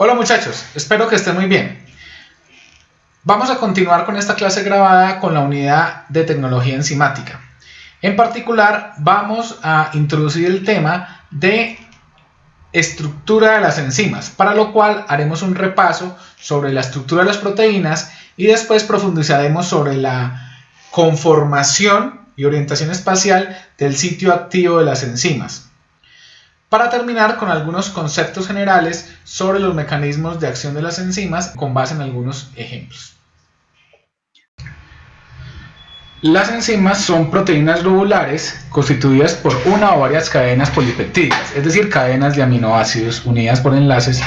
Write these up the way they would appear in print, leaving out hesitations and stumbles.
Hola muchachos, espero que estén muy bien. Vamos a continuar con esta clase grabada con la unidad de tecnología enzimática. En particular, vamos a introducir el tema de estructura de las enzimas, para lo cual haremos un repaso sobre la estructura de las proteínas y después profundizaremos sobre la conformación y orientación espacial del sitio activo de las enzimas, para terminar con algunos conceptos generales sobre los mecanismos de acción de las enzimas con base en algunos ejemplos. Las enzimas son proteínas globulares constituidas por una o varias cadenas polipeptídicas, es decir, cadenas de aminoácidos unidas por enlaces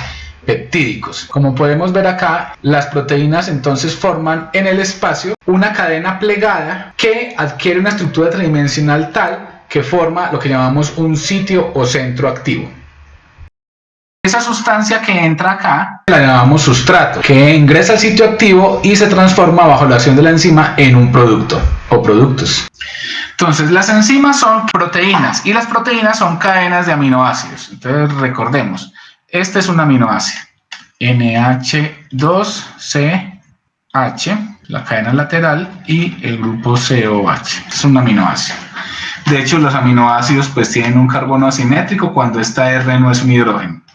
peptídicos. Como podemos ver acá, las proteínas entonces forman en el espacio una cadena plegada que adquiere una estructura tridimensional tal que forma lo que llamamos un sitio o centro activo. Esa sustancia que entra acá la llamamos sustrato, que ingresa al sitio activo y se transforma bajo la acción de la enzima en un producto o productos. Entonces, las enzimas son proteínas y las proteínas son cadenas de aminoácidos. Entonces, recordemos, este es un aminoácido, NH2CH, la cadena lateral, y el grupo COH, es un aminoácido. De hecho, los aminoácidos pues tienen un carbono asimétrico cuando esta R no es un hidrógeno. O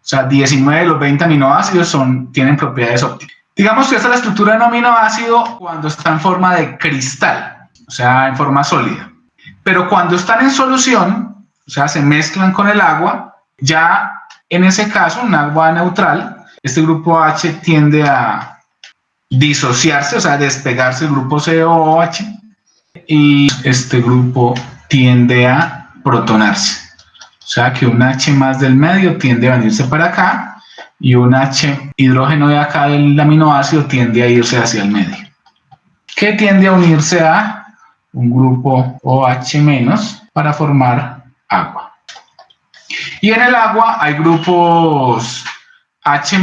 sea, 19 de los 20 aminoácidos tienen propiedades ópticas. Digamos que esta es la estructura de un aminoácido cuando está en forma de cristal, o sea, en forma sólida. Pero cuando están en solución, o sea, se mezclan con el agua, ya en ese caso, un agua neutral, este grupo H tiende a disociarse, o sea, despegarse del grupo COH, y este grupo tiende a protonarse. O sea que un H más del medio tiende a venirse para acá y un H hidrógeno de acá del aminoácido tiende a irse hacia el medio. ¿Qué tiende a unirse a un grupo OH- para formar agua? Y en el agua hay grupos H+,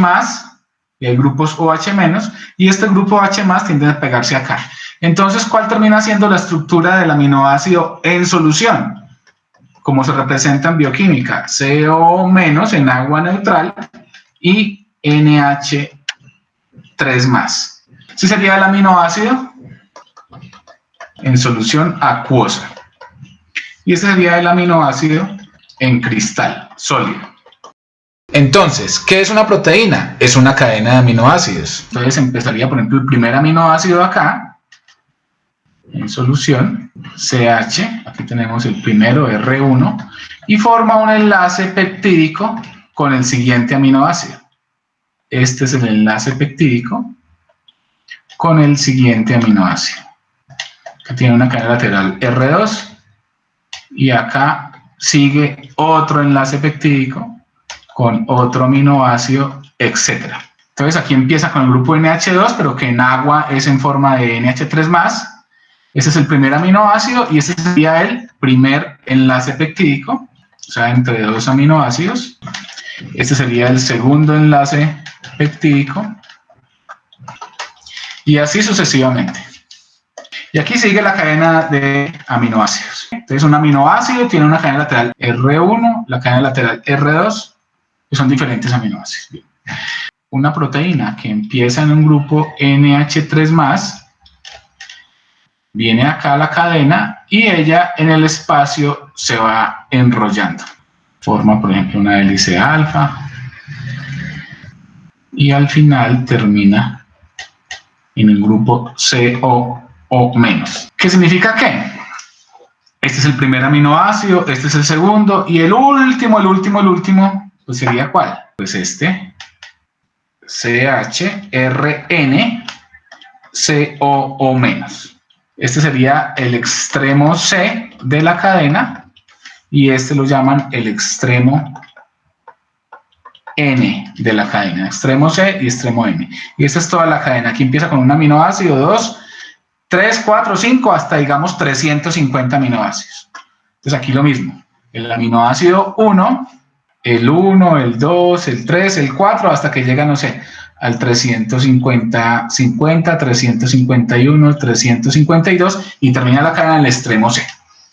y hay grupos OH-, y este grupo H+ tiende a pegarse acá. Entonces, ¿cuál termina siendo la estructura del aminoácido en solución? Como se representa en bioquímica, CO- en agua neutral y NH3+. Este sería el aminoácido en solución acuosa. Y este sería el aminoácido en cristal, sólido. Entonces, ¿qué es una proteína? Es una cadena de aminoácidos. Entonces empezaría, por ejemplo, el primer aminoácido acá, en solución, CH, aquí tenemos el primero, R1, y forma un enlace peptídico con el siguiente aminoácido. Este es el enlace peptídico con el siguiente aminoácido, que tiene una cadena lateral R2, y acá sigue otro enlace peptídico con otro aminoácido, etc. Entonces aquí empieza con el grupo NH2, pero que en agua es en forma de NH3+. Este es el primer aminoácido y este sería el primer enlace peptídico, o sea, entre dos aminoácidos. Este sería el segundo enlace peptídico y así sucesivamente. Y aquí sigue la cadena de aminoácidos. Entonces, un aminoácido tiene una cadena lateral R1, la cadena lateral R2, que son diferentes aminoácidos. Bien. Una proteína que empieza en un grupo NH3+, viene acá a la cadena y ella en el espacio se va enrollando. Forma, por ejemplo, una hélice alfa y al final termina en el grupo COO-. ¿Qué significa qué? Este es el primer aminoácido, este es el segundo y el último, pues sería ¿cuál? Pues este, CHRN-COO-. Este sería el extremo C de la cadena y este lo llaman el extremo N de la cadena, extremo C y extremo N. Y esta es toda la cadena. Aquí empieza con un aminoácido, 2, 3, 4, 5, hasta digamos 350 aminoácidos. Entonces aquí lo mismo, el aminoácido 1, el 1, el 2, el 3, el 4, hasta que llega, no sé, al 350, 351, 352 y termina la cadena en el extremo C.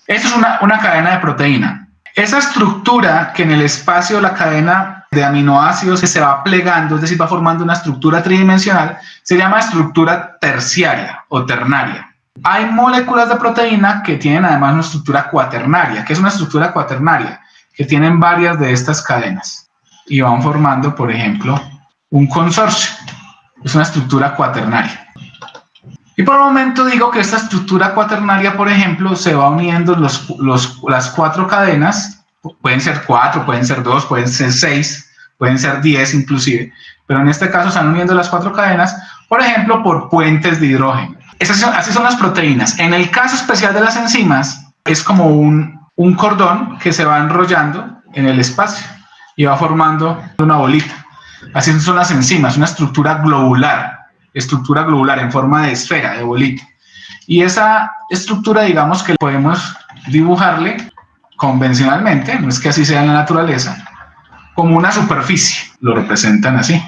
Esto es una cadena de proteína. Esa estructura que en el espacio la cadena de aminoácidos que se va plegando, es decir, va formando una estructura tridimensional, se llama estructura terciaria o ternaria. Hay moléculas de proteína que tienen además una estructura cuaternaria. ¿Qué es una estructura cuaternaria? Que tienen varias de estas cadenas y van formando, por ejemplo, un consorcio. Es una estructura cuaternaria. Y por el momento digo que esta estructura cuaternaria, por ejemplo, se va uniendo las 4 cadenas. Pueden ser 4, pueden ser 2, pueden ser 6, pueden ser 10 inclusive. Pero en este caso están uniendo las 4 cadenas, por ejemplo, por puentes de hidrógeno. Así son las proteínas. En el caso especial de las enzimas, es como un cordón que se va enrollando en el espacio y va formando una bolita. Así son las enzimas, una estructura globular en forma de esfera, de bolita. Y esa estructura, digamos que podemos dibujarle convencionalmente, no es que así sea en la naturaleza, como una superficie, lo representan así.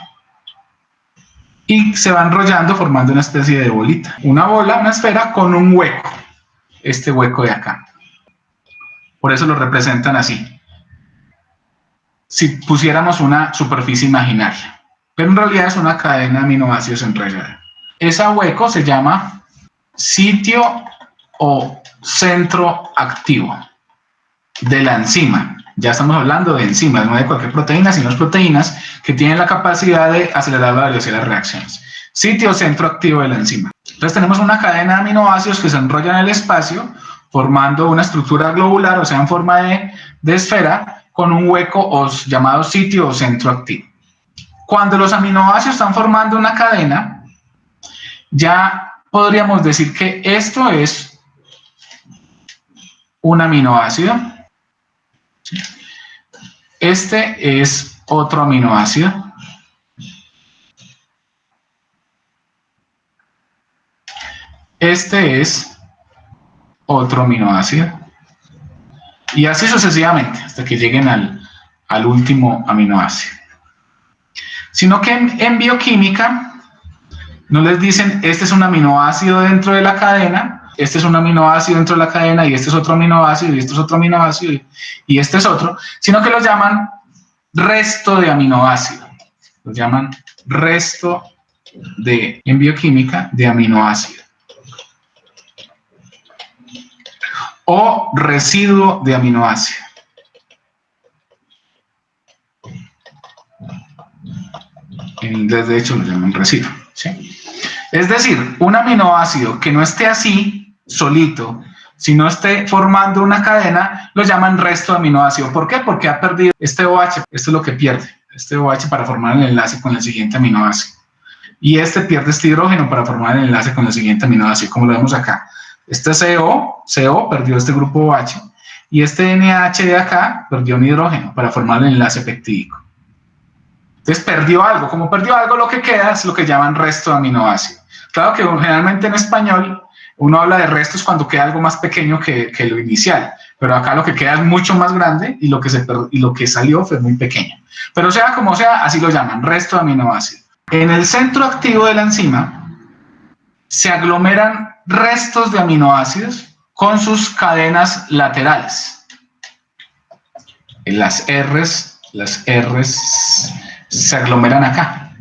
Y se va enrollando formando una especie de bolita. Una bola, una esfera con un hueco, este hueco de acá. Por eso lo representan así. Si pusiéramos una superficie imaginaria. Pero en realidad es una cadena de aminoácidos enrollada. Ese hueco se llama sitio o centro activo de la enzima. Ya estamos hablando de enzimas, no de cualquier proteína, sino de proteínas que tienen la capacidad de acelerar la velocidad de las reacciones. Sitio o centro activo de la enzima. Entonces tenemos una cadena de aminoácidos que se enrollan en el espacio formando una estructura globular, o sea, en forma de esfera, con un hueco llamado sitio o centro activo. Cuando los aminoácidos están formando una cadena, ya podríamos decir que esto es un aminoácido. Este es otro aminoácido. Este es otro aminoácido. Y así sucesivamente, hasta que lleguen al último aminoácido. Sino que en bioquímica no les dicen, este es un aminoácido dentro de la cadena, este es un aminoácido dentro de la cadena, y este es otro aminoácido, y este es otro aminoácido, y este es otro, sino que los llaman resto de aminoácido. Los llaman resto en bioquímica, de aminoácido. O residuo de aminoácido. De hecho lo llaman residuo, ¿sí? Es decir, un aminoácido que no esté así, solito, si no esté formando una cadena, lo llaman resto de aminoácido. ¿Por qué? Porque ha perdido este OH, esto es lo que pierde, este OH para formar el enlace con el siguiente aminoácido. Y este pierde este hidrógeno para formar el enlace con el siguiente aminoácido, como lo vemos acá. Este CO perdió este grupo OH, y este NH de acá perdió un hidrógeno para formar el enlace peptídico. Entonces perdió algo. Como perdió algo, lo que queda es lo que llaman resto de aminoácido. Claro que generalmente en español uno habla de restos cuando queda algo más pequeño que lo inicial, pero acá lo que queda es mucho más grande y lo que salió fue muy pequeño. Pero sea como sea, así lo llaman, resto de aminoácido. En el centro activo de la enzima se aglomeran restos de aminoácidos con sus cadenas laterales. Las R's se aglomeran acá.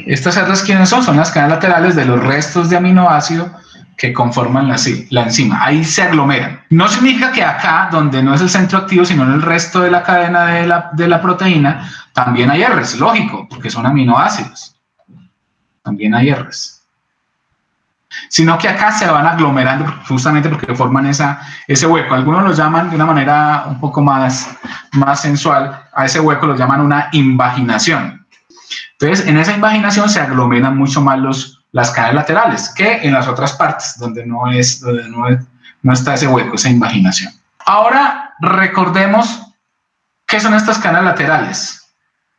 Estas R's, ¿quiénes son? Son las cadenas laterales de los restos de aminoácido que conforman la enzima. Ahí se aglomeran. No significa que acá, donde no es el centro activo, sino en el resto de la cadena de la proteína, también hay R's, lógico, porque son aminoácidos. También hay R's. Sino que acá se van aglomerando justamente porque forman ese hueco. Algunos lo llaman de una manera un poco más sensual, a ese hueco lo llaman una invaginación. Entonces, en esa invaginación se aglomeran mucho más las cadenas laterales que en las otras partes donde no está ese hueco, esa invaginación. Ahora recordemos qué son estas cadenas laterales.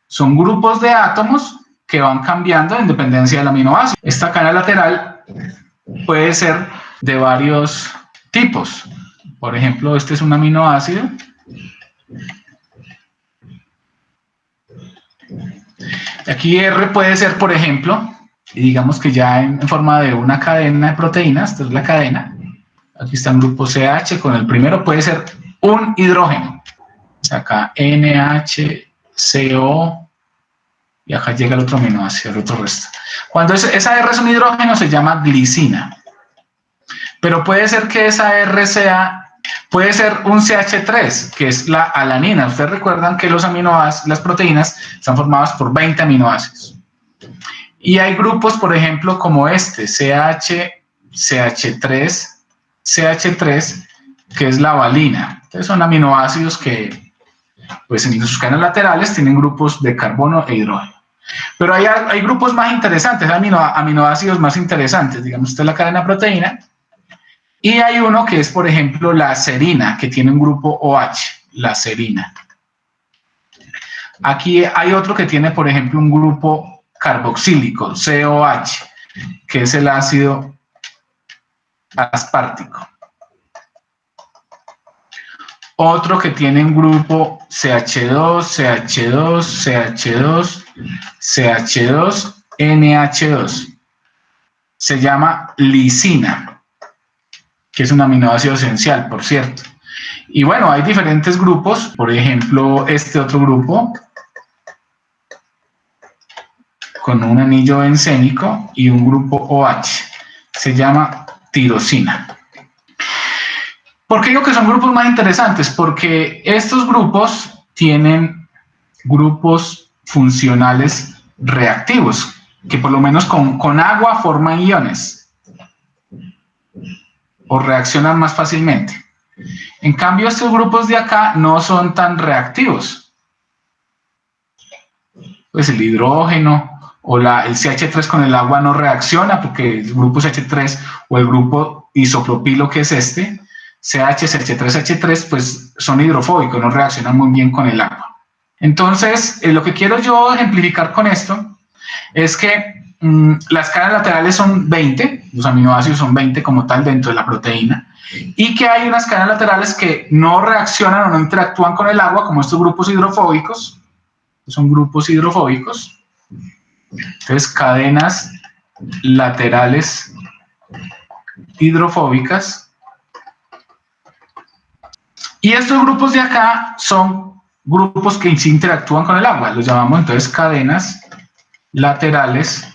Son grupos de átomos que van cambiando en dependencia del aminoácido. Esta cadena lateral puede ser de varios tipos. Por ejemplo, este es un aminoácido. Aquí R puede ser, por ejemplo, y digamos que ya en forma de una cadena de proteínas, esta es la cadena. Aquí está el grupo CH, con el primero puede ser un hidrógeno. Acá NH, CO, y acá llega el otro aminoácido, el otro resto. Cuando esa R es un hidrógeno se llama glicina, pero puede ser que esa R puede ser un CH3, que es la alanina. Ustedes recuerdan que los aminoácidos, las proteínas, están formadas por 20 aminoácidos. Y hay grupos, por ejemplo, como este, CH3, que es la valina. Entonces son aminoácidos que, pues en sus cadenas laterales tienen grupos de carbono e hidrógeno. Pero hay grupos más interesantes, aminoácidos más interesantes. Digamos, esta es la cadena proteína. Y hay uno que es, por ejemplo, la serina, que tiene un grupo OH, la serina. Aquí hay otro que tiene, por ejemplo, un grupo carboxílico, COH, que es el ácido aspartico. Otro que tiene un grupo CH2, CH2, CH2, NH2. Se llama lisina, que es un aminoácido esencial, por cierto. Y bueno, hay diferentes grupos, por ejemplo, este otro grupo, con un anillo bencénico y un grupo OH, se llama tirosina. ¿Por qué digo que son grupos más interesantes? Porque estos grupos tienen grupos funcionales reactivos, que por lo menos con agua forman iones o reaccionan más fácilmente. En cambio, estos grupos de acá no son tan reactivos. Pues el hidrógeno o el CH3 con el agua no reacciona, porque el grupo CH3 o el grupo isopropilo, que es este, CH3, pues son hidrofóbicos, no reaccionan muy bien con el agua. Entonces, lo que quiero yo ejemplificar con esto es que las cadenas laterales son 20, los aminoácidos son 20 como tal dentro de la proteína, y que hay unas cadenas laterales que no reaccionan o no interactúan con el agua, como estos grupos hidrofóbicos, son grupos hidrofóbicos. Entonces, cadenas laterales hidrofóbicas. Y estos grupos de acá son grupos que sí interactúan con el agua, los llamamos entonces cadenas laterales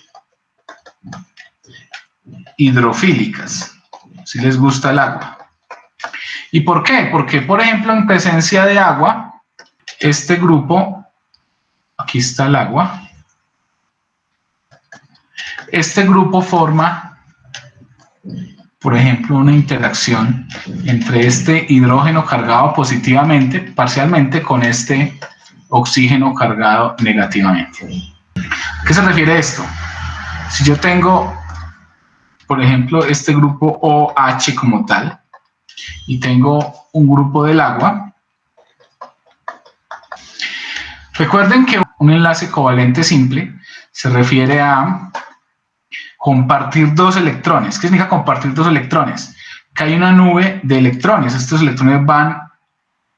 hidrofílicas, si les gusta el agua. ¿Y por qué? Porque, por ejemplo, en presencia de agua, este grupo, aquí está el agua, este grupo forma, por ejemplo, una interacción entre este hidrógeno cargado positivamente, parcialmente, con este oxígeno cargado negativamente. ¿A qué se refiere esto? Si yo tengo, por ejemplo, este grupo OH como tal, y tengo un grupo del agua, recuerden que un enlace covalente simple se refiere a compartir dos electrones. ¿Qué significa compartir dos electrones? Que hay una nube de electrones. Estos electrones van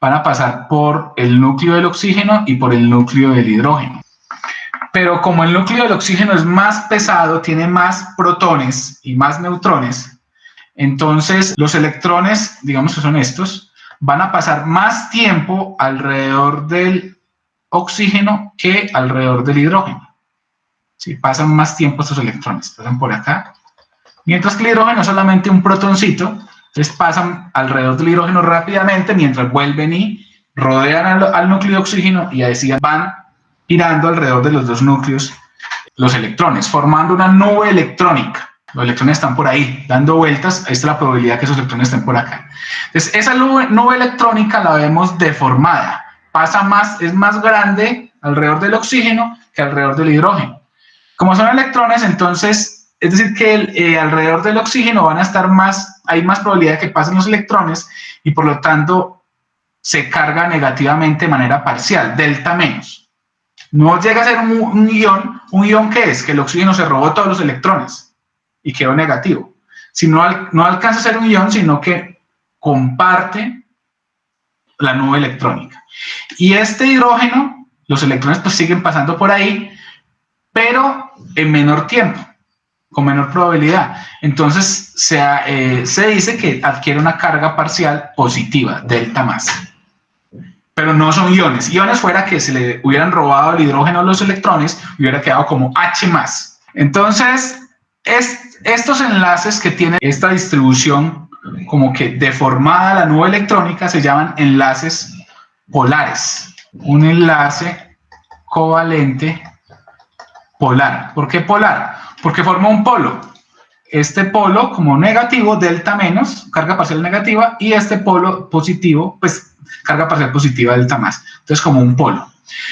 a pasar por el núcleo del oxígeno y por el núcleo del hidrógeno. Pero como el núcleo del oxígeno es más pesado, tiene más protones y más neutrones, entonces los electrones, digamos que son estos, van a pasar más tiempo alrededor del oxígeno que alrededor del hidrógeno. Sí, pasan más tiempo estos electrones, pasan por acá. Mientras que el hidrógeno es solamente un protoncito, entonces pasan alrededor del hidrógeno rápidamente mientras vuelven y rodean al núcleo de oxígeno y así van girando alrededor de los dos núcleos los electrones, formando una nube electrónica. Los electrones están por ahí, dando vueltas. Ahí está la probabilidad que esos electrones estén por acá. Entonces, esa nube electrónica la vemos deformada. Es más grande alrededor del oxígeno que alrededor del hidrógeno. Como son electrones, entonces, es decir que alrededor del oxígeno van a estar hay más probabilidad de que pasen los electrones y por lo tanto se carga negativamente de manera parcial, delta menos. No llega a ser un ion ¿qué es? Que el oxígeno se robó todos los electrones y quedó negativo. Si no alcanza a ser un ion, sino que comparte la nube electrónica. Y este hidrógeno, los electrones pues siguen pasando por ahí, pero en menor tiempo, con menor probabilidad. Entonces se dice que adquiere una carga parcial positiva, delta más. pero no son iones. Iones fuera que se le hubieran robado el hidrógeno a los electrones, hubiera quedado como H+. Entonces, estos enlaces que tienen esta distribución como que deformada la nube electrónica se llaman enlaces polares. Un enlace covalente polar. ¿Por qué polar? Porque forma un polo. Este polo como negativo, delta menos, carga parcial negativa, y este polo positivo, pues carga parcial positiva, delta más. Entonces como un polo.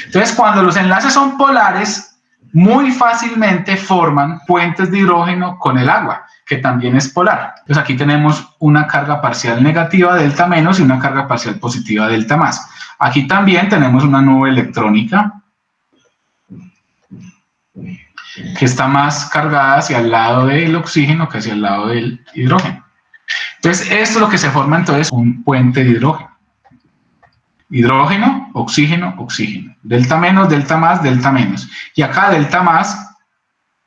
Entonces cuando los enlaces son polares, muy fácilmente forman puentes de hidrógeno con el agua, que también es polar. Entonces aquí tenemos una carga parcial negativa, delta menos, y una carga parcial positiva, delta más. Aquí también tenemos una nube electrónica que está más cargada hacia el lado del oxígeno que hacia el lado del hidrógeno. Entonces, esto es lo que se forma entonces un puente de hidrógeno. Hidrógeno, oxígeno, oxígeno. Delta menos, delta más, delta menos. Y acá delta más,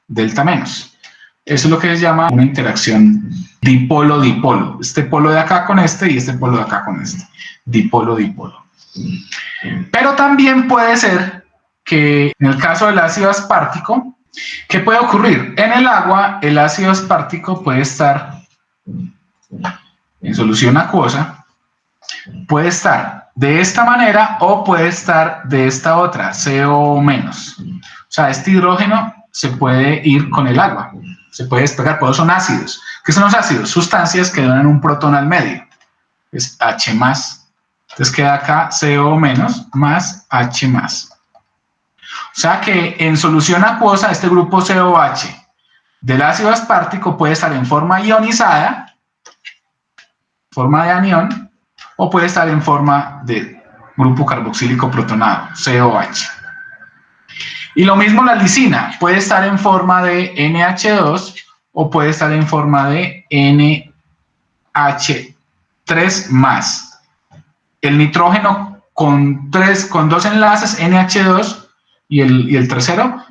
delta menos. Eso es lo que se llama una interacción dipolo-dipolo. Este polo de acá con este y este polo de acá con este. Dipolo-dipolo. Pero también puede ser que en el caso del ácido aspartico, ¿qué puede ocurrir? En el agua, el ácido aspartico puede estar en solución acuosa, puede estar de esta manera o puede estar de esta otra, CO menos. O sea, este hidrógeno se puede ir con el agua, se puede despegar, por eso son ácidos. ¿Qué son los ácidos? Sustancias que donan un protón al medio. Es H+. Entonces queda acá CO menos más H+. O sea que en solución acuosa, este grupo COH del ácido aspartico puede estar en forma ionizada, forma de anión, o puede estar en forma de grupo carboxílico protonado, COH. Y lo mismo la lisina, puede estar en forma de NH2 o puede estar en forma de NH3+. El nitrógeno con dos enlaces, NH2, y el tercero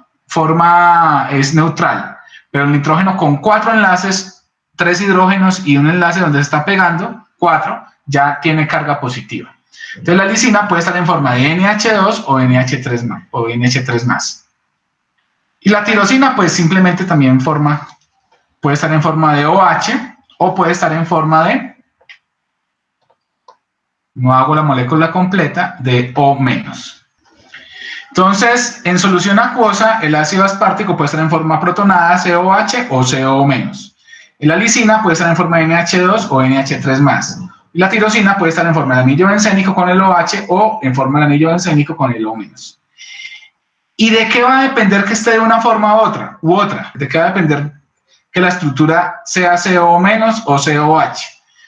es neutral, pero el nitrógeno con 4 enlaces, 3 hidrógenos y un enlace donde se está pegando, 4, ya tiene carga positiva. Entonces la lisina puede estar en forma de NH2 o NH3+. Y la tirosina pues simplemente también puede estar en forma de OH o puede estar en forma de, no hago la molécula completa, de O-. Entonces, en solución acuosa, el ácido aspartico puede estar en forma protonada, COH o CO-. Y la lisina puede estar en forma de NH2 o NH3+. Y la tirosina puede estar en forma de anillo bencénico con el OH o en forma de anillo bencénico con el O-. ¿Y de qué va a depender que esté de una forma u otra? ¿De qué va a depender que la estructura sea CO- o COH?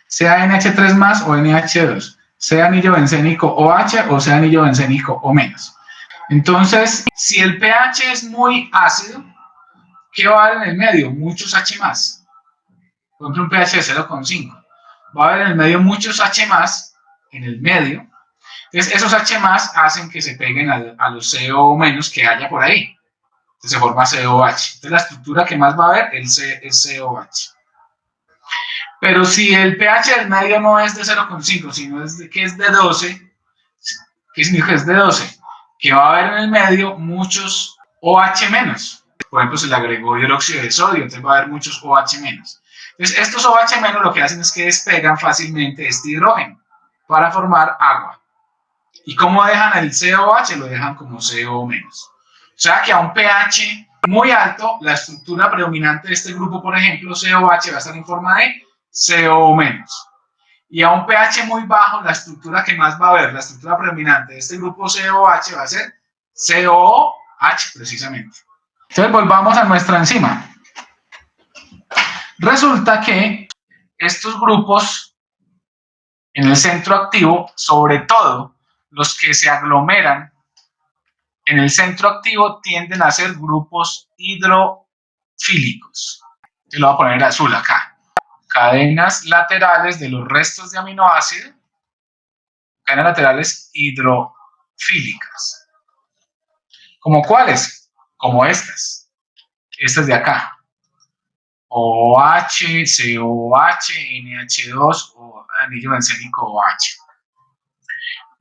Sea NH3+ o NH2. Sea anillo bencénico OH o sea anillo bencénico O-. Entonces, si el pH es muy ácido, ¿qué va a haber en el medio? Muchos H+. Por ejemplo, un pH de 0,5. Va a haber en el medio muchos H+, en el medio. Entonces, esos H+ hacen que se peguen a los CO- que haya por ahí. Entonces, se forma COH. Entonces, la estructura que más va a haber es COH. Pero si el pH del medio no es de 0,5, sino que es de 12, ¿qué significa que es de 12? Que va a haber en el medio muchos OH-. Por ejemplo, se le agregó hidróxido de sodio, entonces va a haber muchos OH-. Entonces, estos OH- lo que hacen es que despegan fácilmente este hidrógeno para formar agua. ¿Y cómo dejan el COH? Lo dejan como CO-. O sea que a un pH muy alto, la estructura predominante de este grupo, por ejemplo, COH, va a estar en forma de CO-. Y a un pH muy bajo, la estructura que más va a haber, la estructura predominante de este grupo COH va a ser COH precisamente. Entonces volvamos a nuestra enzima. Resulta que estos grupos en el centro activo, sobre todo los que se aglomeran en el centro activo, tienden a ser grupos hidrofílicos. Yo lo voy a poner azul acá. Cadenas laterales de los restos de aminoácido, cadenas laterales hidrofílicas. ¿Como cuáles? Como estas de acá. OH, COH, NH2 o anillo bencénico OH.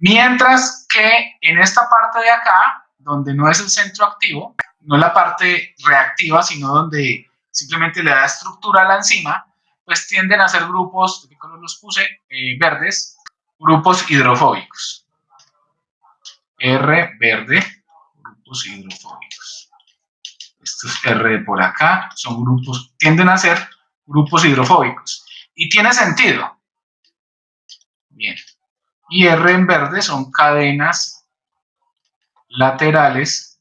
Mientras que en esta parte de acá, donde no es el centro activo, no es la parte reactiva, sino donde simplemente le da estructura a la enzima, pues tienden a ser grupos, ¿de qué color los puse? Verdes, grupos hidrofóbicos. R verde, grupos hidrofóbicos. Estos R por acá son grupos, tienden a ser grupos hidrofóbicos. Y tiene sentido. Bien. Y R en verde son cadenas laterales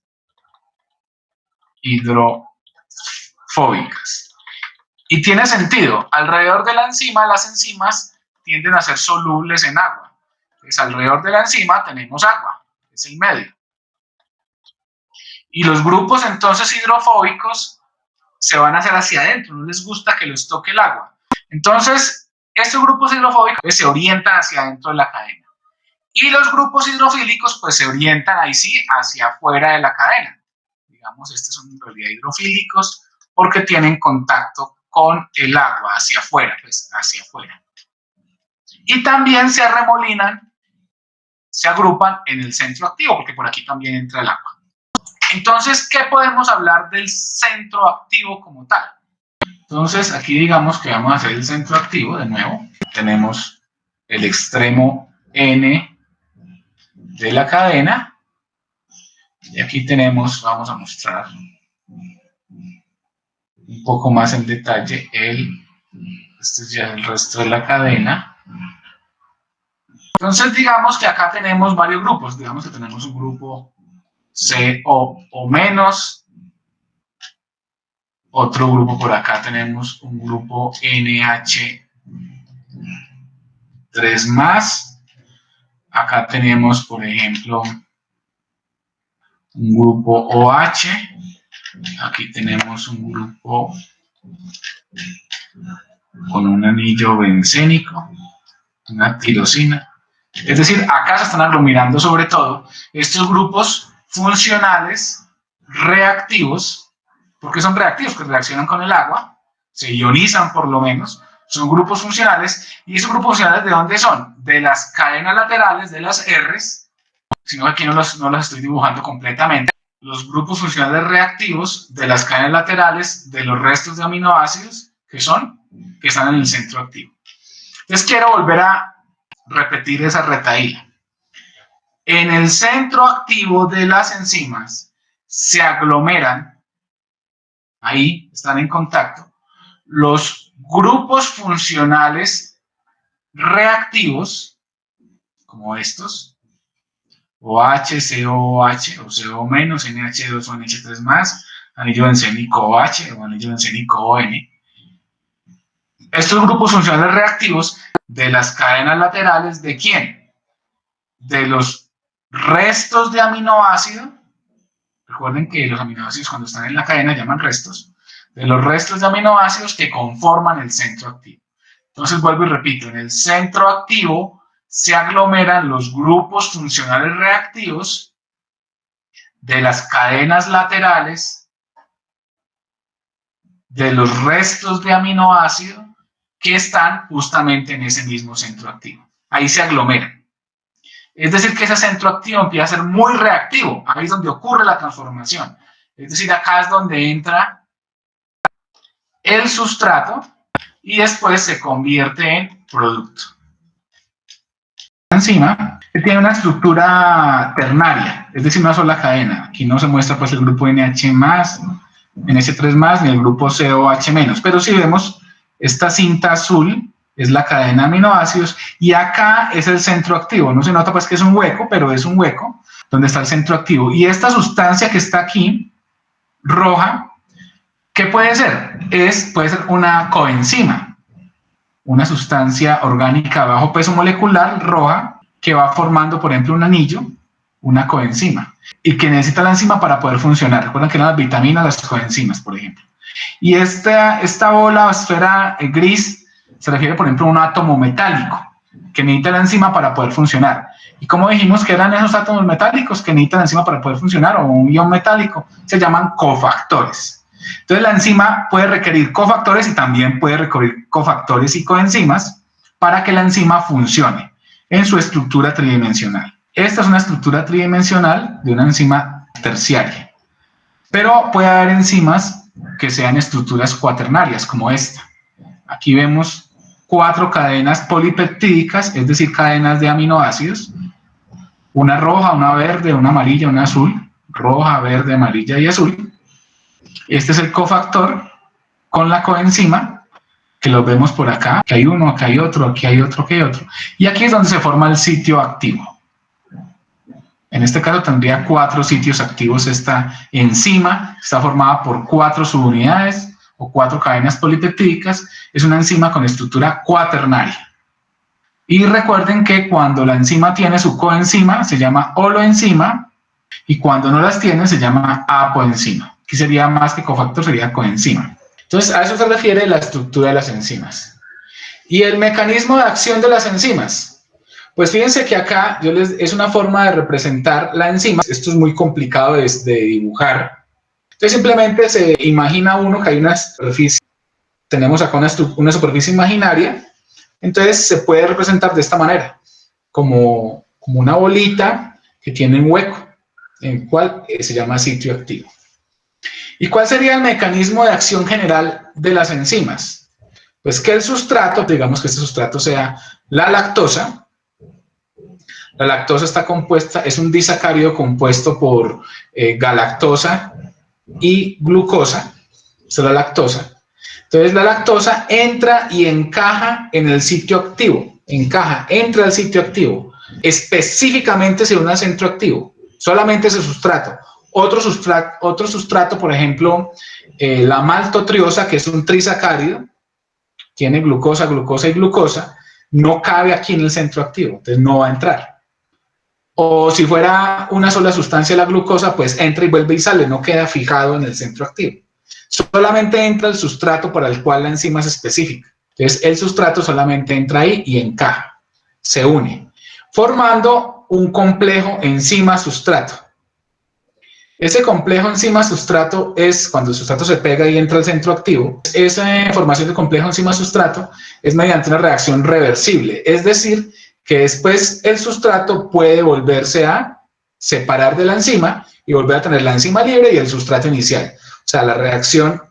hidrofóbicas. Y tiene sentido. Alrededor de la enzima, las enzimas tienden a ser solubles en agua. Entonces, alrededor de la enzima tenemos agua, es el medio. Y los grupos entonces hidrofóbicos se van a hacer hacia adentro, no les gusta que los toque el agua. Entonces, estos grupos hidrofóbicos se orientan hacia adentro de la cadena. Y los grupos hidrofílicos pues se orientan ahí sí hacia afuera de la cadena. Digamos, estos son en realidad hidrofílicos porque tienen contacto con el agua hacia afuera, pues hacia afuera. Y también se arremolinan, se agrupan en el centro activo, porque por aquí también entra el agua. Entonces, ¿qué podemos hablar del centro activo como tal? Entonces, aquí digamos que vamos a hacer el centro activo de nuevo. Tenemos el extremo N de la cadena. Y aquí tenemos, vamos a mostrar un poco más en detalle este es ya el resto de la cadena. Entonces, digamos que acá tenemos varios grupos. Digamos que tenemos un grupo CO menos, otro grupo por acá tenemos un grupo NH3 más, acá tenemos por ejemplo un grupo OH, aquí tenemos un grupo con un anillo bencénico, una tirosina. Es decir, acá se están aglomerando sobre todo estos grupos funcionales reactivos. ¿Por qué son reactivos? Porque reaccionan con el agua, se ionizan por lo menos, son grupos funcionales. ¿Y esos grupos funcionales de dónde son? De las cadenas laterales, de las R's, sino que aquí no las estoy dibujando completamente. Los grupos funcionales reactivos de las cadenas laterales de los restos de aminoácidos que están en el centro activo. Entonces quiero volver a repetir esa retahíla. En el centro activo de las enzimas se aglomeran, ahí están en contacto, los grupos funcionales reactivos, como estos, OH, COOH, o CO menos, NH2 o NH3 más, anillo bencénico OH o anillo bencénico ON. Estos grupos funcionales reactivos de las cadenas laterales, ¿de quién? De los restos de aminoácido. Recuerden que los aminoácidos cuando están en la cadena llaman restos. De los restos de aminoácidos que conforman el centro activo. Entonces vuelvo y repito, en el centro activo se aglomeran los grupos funcionales reactivos de las cadenas laterales de los restos de aminoácido que están justamente en ese mismo centro activo. Ahí se aglomeran. Es decir, que ese centro activo empieza a ser muy reactivo. Ahí es donde ocurre la transformación. Es decir, acá es donde entra el sustrato y después se convierte en producto. La enzima tiene una estructura ternaria, es decir, una sola cadena. Aquí no se muestra pues el grupo NH+, NH3+, ni el grupo COH-, pero si vemos esta cinta azul es la cadena de aminoácidos y acá es el centro activo. No se nota pues que es un hueco, pero es un hueco donde está el centro activo. Y esta sustancia que está aquí, roja, ¿qué puede ser? Puede ser una coenzima, una sustancia orgánica de bajo peso molecular roja que va formando, por ejemplo, un anillo, una coenzima, y que necesita la enzima para poder funcionar. Recuerden que eran las vitaminas, las coenzimas, por ejemplo. Y esta bola o esfera gris se refiere, por ejemplo, a un átomo metálico que necesita la enzima para poder funcionar. Y como dijimos que eran esos átomos metálicos que necesitan la enzima para poder funcionar, o un ion metálico, se llaman cofactores. Entonces la enzima puede requerir cofactores y también puede requerir cofactores y coenzimas para que la enzima funcione. en su estructura tridimensional. Esta es una estructura tridimensional de una enzima terciaria, pero puede haber enzimas que sean estructuras cuaternarias, como esta. Aquí vemos 4 cadenas polipeptídicas, es decir, cadenas de aminoácidos, una roja, una verde, una amarilla, una azul, roja, verde, amarilla y azul. Este es el cofactor con la coenzima, que los vemos por acá, que hay uno, acá hay otro, aquí hay otro, aquí hay otro. Y aquí es donde se forma el sitio activo. En este caso tendría 4 sitios activos esta enzima, está formada por 4 subunidades o 4 cadenas polipeptídicas, es una enzima con estructura cuaternaria. Y recuerden que cuando la enzima tiene su coenzima se llama holoenzima y cuando no las tiene se llama apoenzima. Aquí sería más que cofactor, sería coenzima. Entonces a eso se refiere la estructura de las enzimas. Y el mecanismo de acción de las enzimas. Pues fíjense que acá es una forma de representar la enzima. Esto es muy complicado de dibujar. Entonces simplemente se imagina uno que hay una superficie. Tenemos acá una superficie imaginaria. Entonces se puede representar de esta manera, como una bolita que tiene un hueco, en el cual se llama sitio activo. ¿Y cuál sería el mecanismo de acción general de las enzimas? Pues que el sustrato, digamos que este sustrato sea la lactosa. La lactosa está compuesta, es un disacárido compuesto por galactosa y glucosa. Esta es la lactosa. Entonces la lactosa entra y encaja en el sitio activo. Entra al sitio activo. Específicamente se une al centro activo. Solamente ese sustrato. Otro sustrato, por ejemplo, la maltotriosa, que es un trisacárido, tiene glucosa, glucosa y glucosa, no cabe aquí en el centro activo, entonces no va a entrar. O si fuera una sola sustancia la glucosa, pues entra y vuelve y sale, no queda fijado en el centro activo. Solamente entra el sustrato para el cual la enzima es específica. Entonces el sustrato solamente entra ahí y encaja, se une, formando un complejo enzima-sustrato. Ese complejo enzima-sustrato es cuando el sustrato se pega y entra al centro activo. Esa formación de complejo enzima-sustrato es mediante una reacción reversible, es decir, que después el sustrato puede volverse a separar de la enzima y volver a tener la enzima libre y el sustrato inicial. O sea, la reacción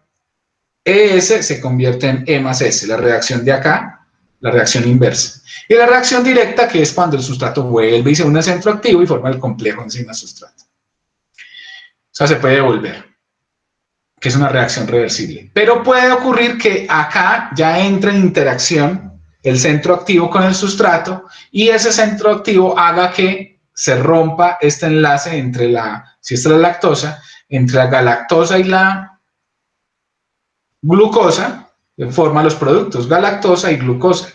ES se convierte en E más S, la reacción de acá, la reacción inversa. Y la reacción directa, que es cuando el sustrato vuelve y se une al centro activo y forma el complejo enzima-sustrato. O sea, se puede devolver, que es una reacción reversible. Pero puede ocurrir que acá ya entre en interacción el centro activo con el sustrato y ese centro activo haga que se rompa este enlace entre si esta es la lactosa, entre la galactosa y la glucosa, que forma los productos, galactosa y glucosa,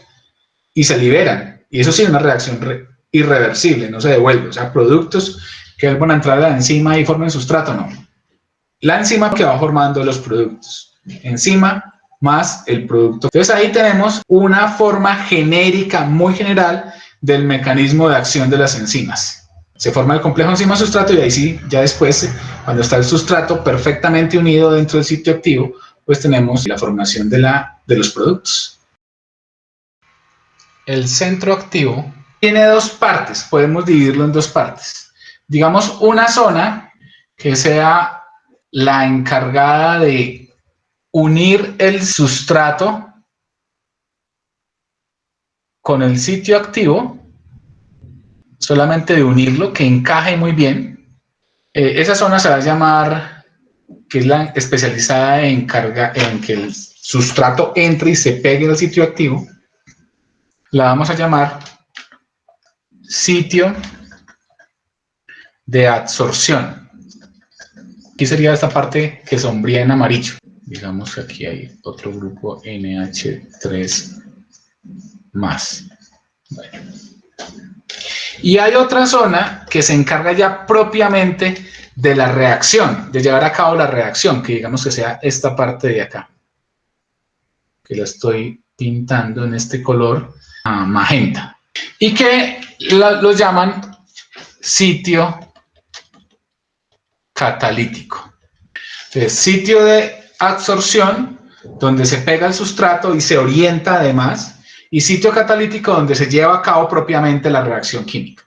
y se liberan. Y eso sí es una reacción irreversible, no se devuelve. O sea, productos que van a entrar a la enzima y formen sustrato, no. La enzima que va formando los productos. Enzima más el producto. Entonces ahí tenemos una forma genérica, muy general, del mecanismo de acción de las enzimas. Se forma el complejo enzima-sustrato y ahí sí, ya después, cuando está el sustrato perfectamente unido dentro del sitio activo, pues tenemos la formación de los productos. El centro activo tiene 2 partes, podemos dividirlo en 2 partes. Digamos, una zona que sea la encargada de unir el sustrato con el sitio activo, solamente de unirlo, que encaje muy bien. Esa zona se va a llamar, que es la especializada en que el sustrato entre y se pegue al sitio activo, la vamos a llamar sitio de adsorción. Aquí sería esta parte que sombría en amarillo. Digamos que aquí hay otro grupo NH3 más. Bueno. Y hay otra zona que se encarga ya propiamente de la reacción, de llevar a cabo la reacción, que digamos que sea esta parte de acá, que la estoy pintando en este color magenta, y que lo llaman sitio catalítico. Entonces, sitio de absorción, donde se pega el sustrato y se orienta además, y sitio catalítico donde se lleva a cabo propiamente la reacción química.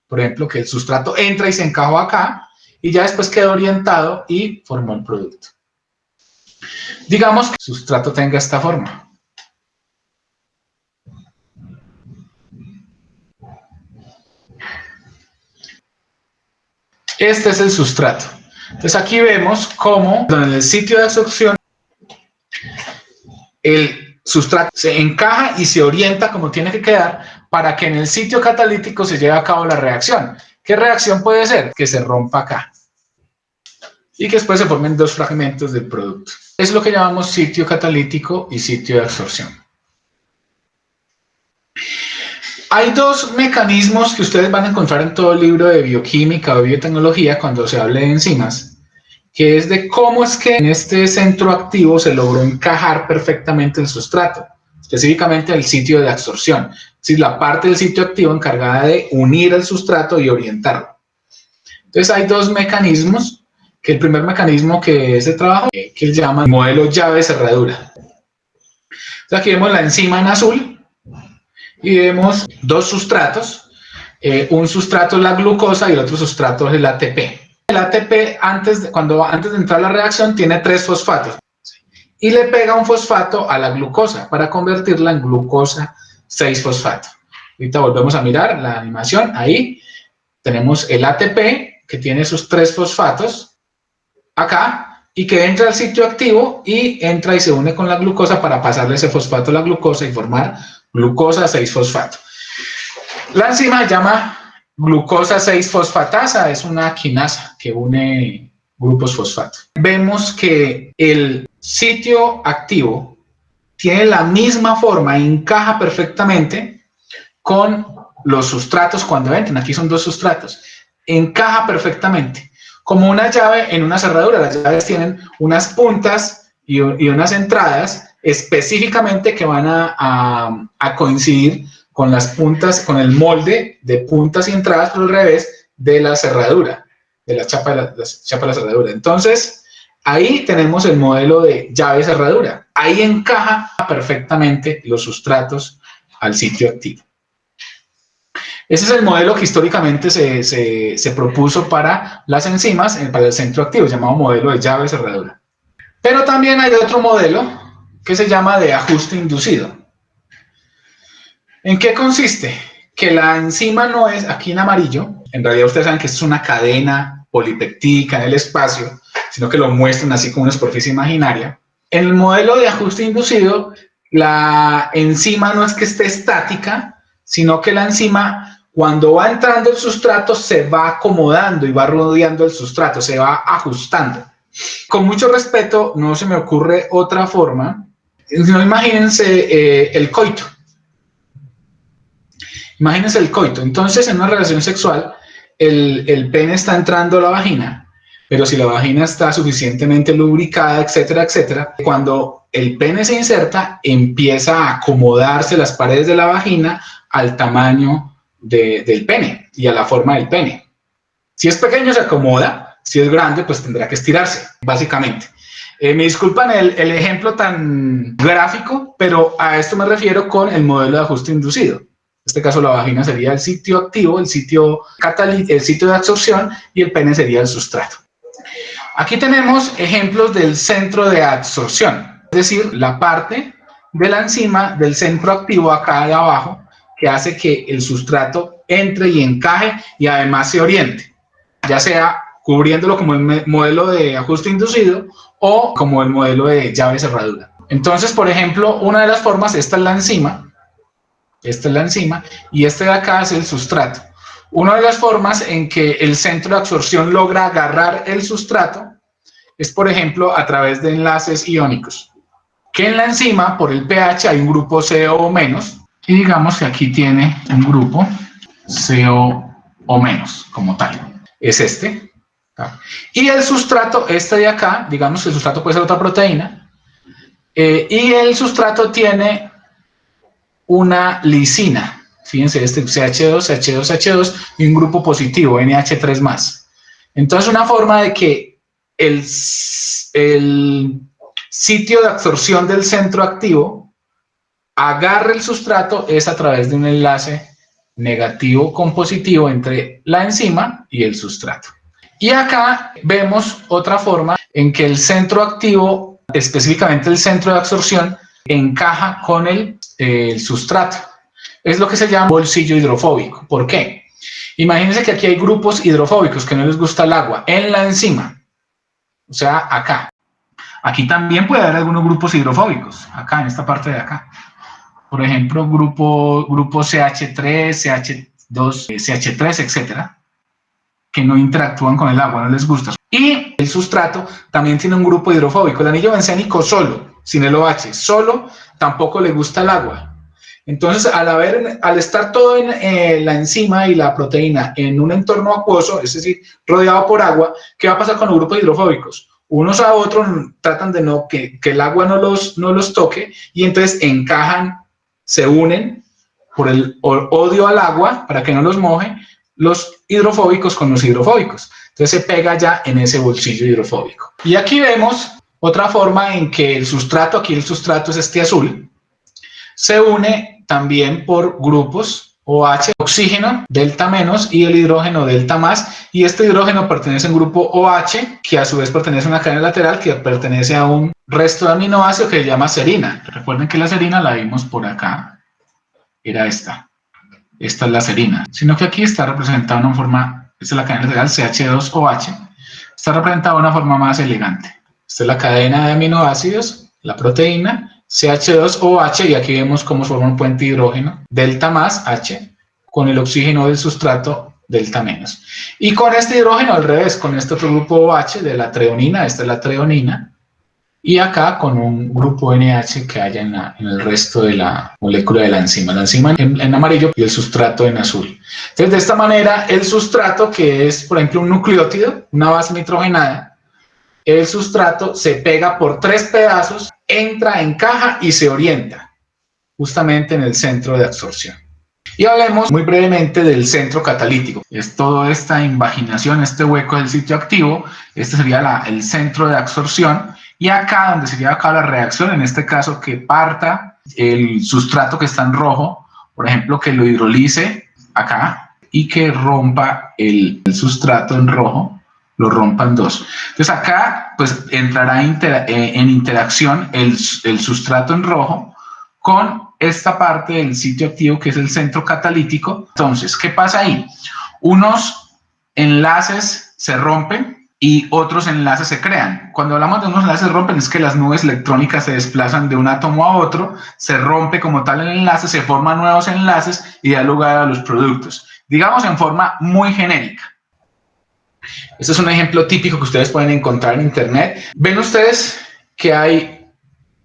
Por ejemplo, que el sustrato entra y se encajó acá y ya después quedó orientado y formó el producto. Digamos que el sustrato tenga esta forma. Este es el sustrato. Entonces aquí vemos cómo en el sitio de absorción el sustrato se encaja y se orienta como tiene que quedar para que en el sitio catalítico se lleve a cabo la reacción. ¿Qué reacción puede ser? Que se rompa acá y que después se formen dos fragmentos del producto. Es lo que llamamos sitio catalítico y sitio de absorción. Hay dos mecanismos que ustedes van a encontrar en todo el libro de bioquímica o biotecnología cuando se hable de enzimas, que es de cómo es que en este centro activo se logró encajar perfectamente el sustrato, específicamente el sitio de absorción, es decir, la parte del sitio activo encargada de unir el sustrato y orientarlo. Entonces hay dos mecanismos, que el primer mecanismo que es de trabajo, que él llama modelo llave-cerradura. Entonces aquí vemos la enzima en azul y vemos dos sustratos, un sustrato es la glucosa y el otro sustrato es el ATP. El ATP, antes de entrar a la reacción, tiene 3 fosfatos y le pega un fosfato a la glucosa para convertirla en glucosa 6-fosfato. Ahorita volvemos a mirar la animación. Ahí tenemos el ATP que tiene sus 3 fosfatos acá y que entra al sitio activo y entra y se une con la glucosa para pasarle ese fosfato a la glucosa y formar glucosa 6-fosfato. La enzima se llama glucosa 6-fosfatasa, es una quinasa que une grupos fosfato. Vemos que el sitio activo tiene la misma forma, encaja perfectamente con los sustratos cuando entran. Aquí son dos sustratos. Encaja perfectamente, como una llave en una cerradura. Las llaves tienen unas puntas y unas entradas específicamente que van a coincidir con las puntas, con el molde de puntas y entradas por el revés de la cerradura, de la chapa de la cerradura. Entonces, ahí tenemos el modelo de llave-cerradura. Ahí encaja perfectamente los sustratos al sitio activo. Ese es el modelo que históricamente se propuso para las enzimas, para el centro activo, llamado modelo de llave-cerradura. Pero también hay otro modelo que se llama de ajuste inducido. ¿En qué consiste? Que la enzima no es, aquí en amarillo, en realidad ustedes saben que esto es una cadena polipeptídica en el espacio, sino que lo muestran así como una superficie imaginaria. En el modelo de ajuste inducido, la enzima no es que esté estática, sino que la enzima, cuando va entrando el sustrato, se va acomodando y va rodeando el sustrato, se va ajustando. Con mucho respeto, no se me ocurre otra forma. No, imagínense el coito. Imagínense el coito. Entonces, en una relación sexual, el pene está entrando a la vagina, pero si la vagina está suficientemente lubricada, etcétera, etcétera, cuando el pene se inserta, empieza a acomodarse las paredes de la vagina al tamaño del pene y a la forma del pene. Si es pequeño, se acomoda. Si es grande, pues tendrá que estirarse, básicamente. Me disculpan el ejemplo tan gráfico, pero a esto me refiero con el modelo de ajuste inducido. En este caso, la vagina sería el sitio activo, el sitio de absorción, y el pene sería el sustrato. Aquí tenemos ejemplos del centro de absorción, es decir, la parte de la enzima del centro activo acá de abajo, que hace que el sustrato entre y encaje y además se oriente, ya sea cubriéndolo como el modelo de ajuste inducido o como el modelo de llave-cerradura. Entonces, por ejemplo, una de las formas, esta es la enzima y este de acá es el sustrato. Una de las formas en que el centro de absorción logra agarrar el sustrato es, por ejemplo, a través de enlaces iónicos. Que en la enzima, por el pH, hay un grupo CO menos, y digamos que aquí tiene un grupo CO menos como tal. Es este. Y el sustrato, este de acá, digamos que el sustrato puede ser otra proteína, y el sustrato tiene una lisina. Fíjense, este CH2, CH2, CH2 y un grupo positivo, NH3+. Entonces, una forma de que el sitio de absorción del centro activo agarre el sustrato es a través de un enlace negativo con positivo entre la enzima y el sustrato. Y acá vemos otra forma en que el centro activo, específicamente el centro de absorción, encaja con el sustrato. Es lo que se llama bolsillo hidrofóbico. ¿Por qué? Imagínense que aquí hay grupos hidrofóbicos que no les gusta el agua en la enzima, o sea, acá. Aquí también puede haber algunos grupos hidrofóbicos, acá, en esta parte de acá. Por ejemplo, grupo CH3, CH2, CH3, etcétera, que no interactúan con el agua, no les gusta. Y el sustrato también tiene un grupo hidrofóbico. El anillo bencénico solo, sin el OH, solo, tampoco le gusta el agua. Entonces, al estar todo en la enzima y la proteína en un entorno acuoso, es decir, rodeado por agua, ¿qué va a pasar con los grupos hidrofóbicos? Unos a otros tratan de que el agua no los toque y entonces encajan, se unen por el odio al agua para que no los moje, los hidrofóbicos con los hidrofóbicos. Entonces se pega ya en ese bolsillo hidrofóbico. Y aquí vemos otra forma en que el sustrato, aquí el sustrato es este azul, se une también por grupos OH, oxígeno, delta menos, y el hidrógeno, delta más, y este hidrógeno pertenece a un grupo OH, que a su vez pertenece a una cadena lateral, que pertenece a un resto de aminoácidos que se llama serina. Recuerden que la serina la vimos por acá, era esta es la serina, sino que aquí está representada de una forma, esta es la cadena lateral CH2OH, está representada de una forma más elegante. Esta es la cadena de aminoácidos, la proteína, CH2OH, y aquí vemos cómo se forma un puente hidrógeno, delta más H, con el oxígeno del sustrato, delta menos. Y con este hidrógeno al revés, con este otro grupo OH de la treonina, esta es la treonina, y acá con un grupo NH que haya en el resto de la molécula de la enzima en amarillo y el sustrato en azul. Entonces, de esta manera, el sustrato, que es, por ejemplo, un nucleótido, una base nitrogenada, el sustrato se pega por 3 pedazos, entra, encaja y se orienta justamente en el centro de absorción. Y hablemos muy brevemente del centro catalítico. Es toda esta invaginación, este hueco del sitio activo, este sería el centro de absorción, y acá donde se lleva a cabo la reacción, en este caso que parta el sustrato que está en rojo, por ejemplo, que lo hidrolice acá y que rompa el sustrato en rojo, lo rompa en dos. Entonces acá pues entrará en interacción el sustrato en rojo con esta parte del sitio activo que es el centro catalítico. Entonces, ¿qué pasa ahí? Unos enlaces se rompen y otros enlaces se crean. Cuando hablamos de unos enlaces se rompen es que las nubes electrónicas se desplazan de un átomo a otro, se rompe como tal el enlace, se forman nuevos enlaces y da lugar a los productos. Digamos en forma muy genérica. Este es un ejemplo típico que ustedes pueden encontrar en internet. Ven ustedes que hay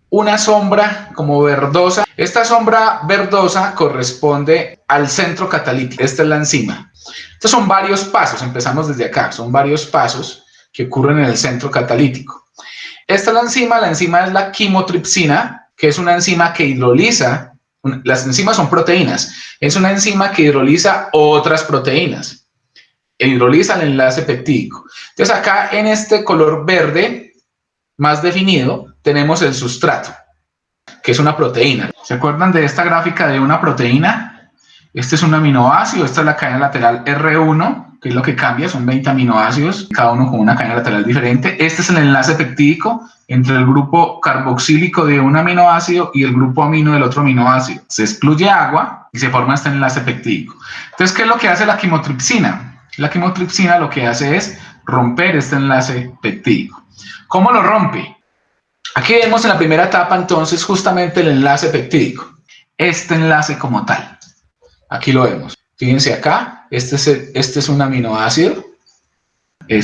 una sombra como verdosa. Esta sombra verdosa corresponde al centro catalítico. Esta es la enzima. Estos son varios pasos, empezamos desde acá, son varios pasos que ocurren en el centro catalítico. Esta es la enzima es la quimotripsina, que es una enzima que hidroliza, las enzimas son proteínas, es una enzima que hidroliza otras proteínas, hidroliza el enlace peptídico. Entonces acá en este color verde más definido tenemos el sustrato, que es una proteína. ¿Se acuerdan de esta gráfica de una proteína? Este es un aminoácido, esta es la cadena lateral R1, que es lo que cambia, son 20 aminoácidos, cada uno con una cadena lateral diferente. Este es el enlace peptídico entre el grupo carboxílico de un aminoácido y el grupo amino del otro aminoácido. Se excluye agua y se forma este enlace peptídico. Entonces, ¿qué es lo que hace la quimotripsina? La quimotripsina lo que hace es romper este enlace peptídico. ¿Cómo lo rompe? Aquí vemos en la primera etapa entonces justamente el enlace peptídico, este enlace como tal. Aquí lo vemos. Fíjense acá, este es un aminoácido, el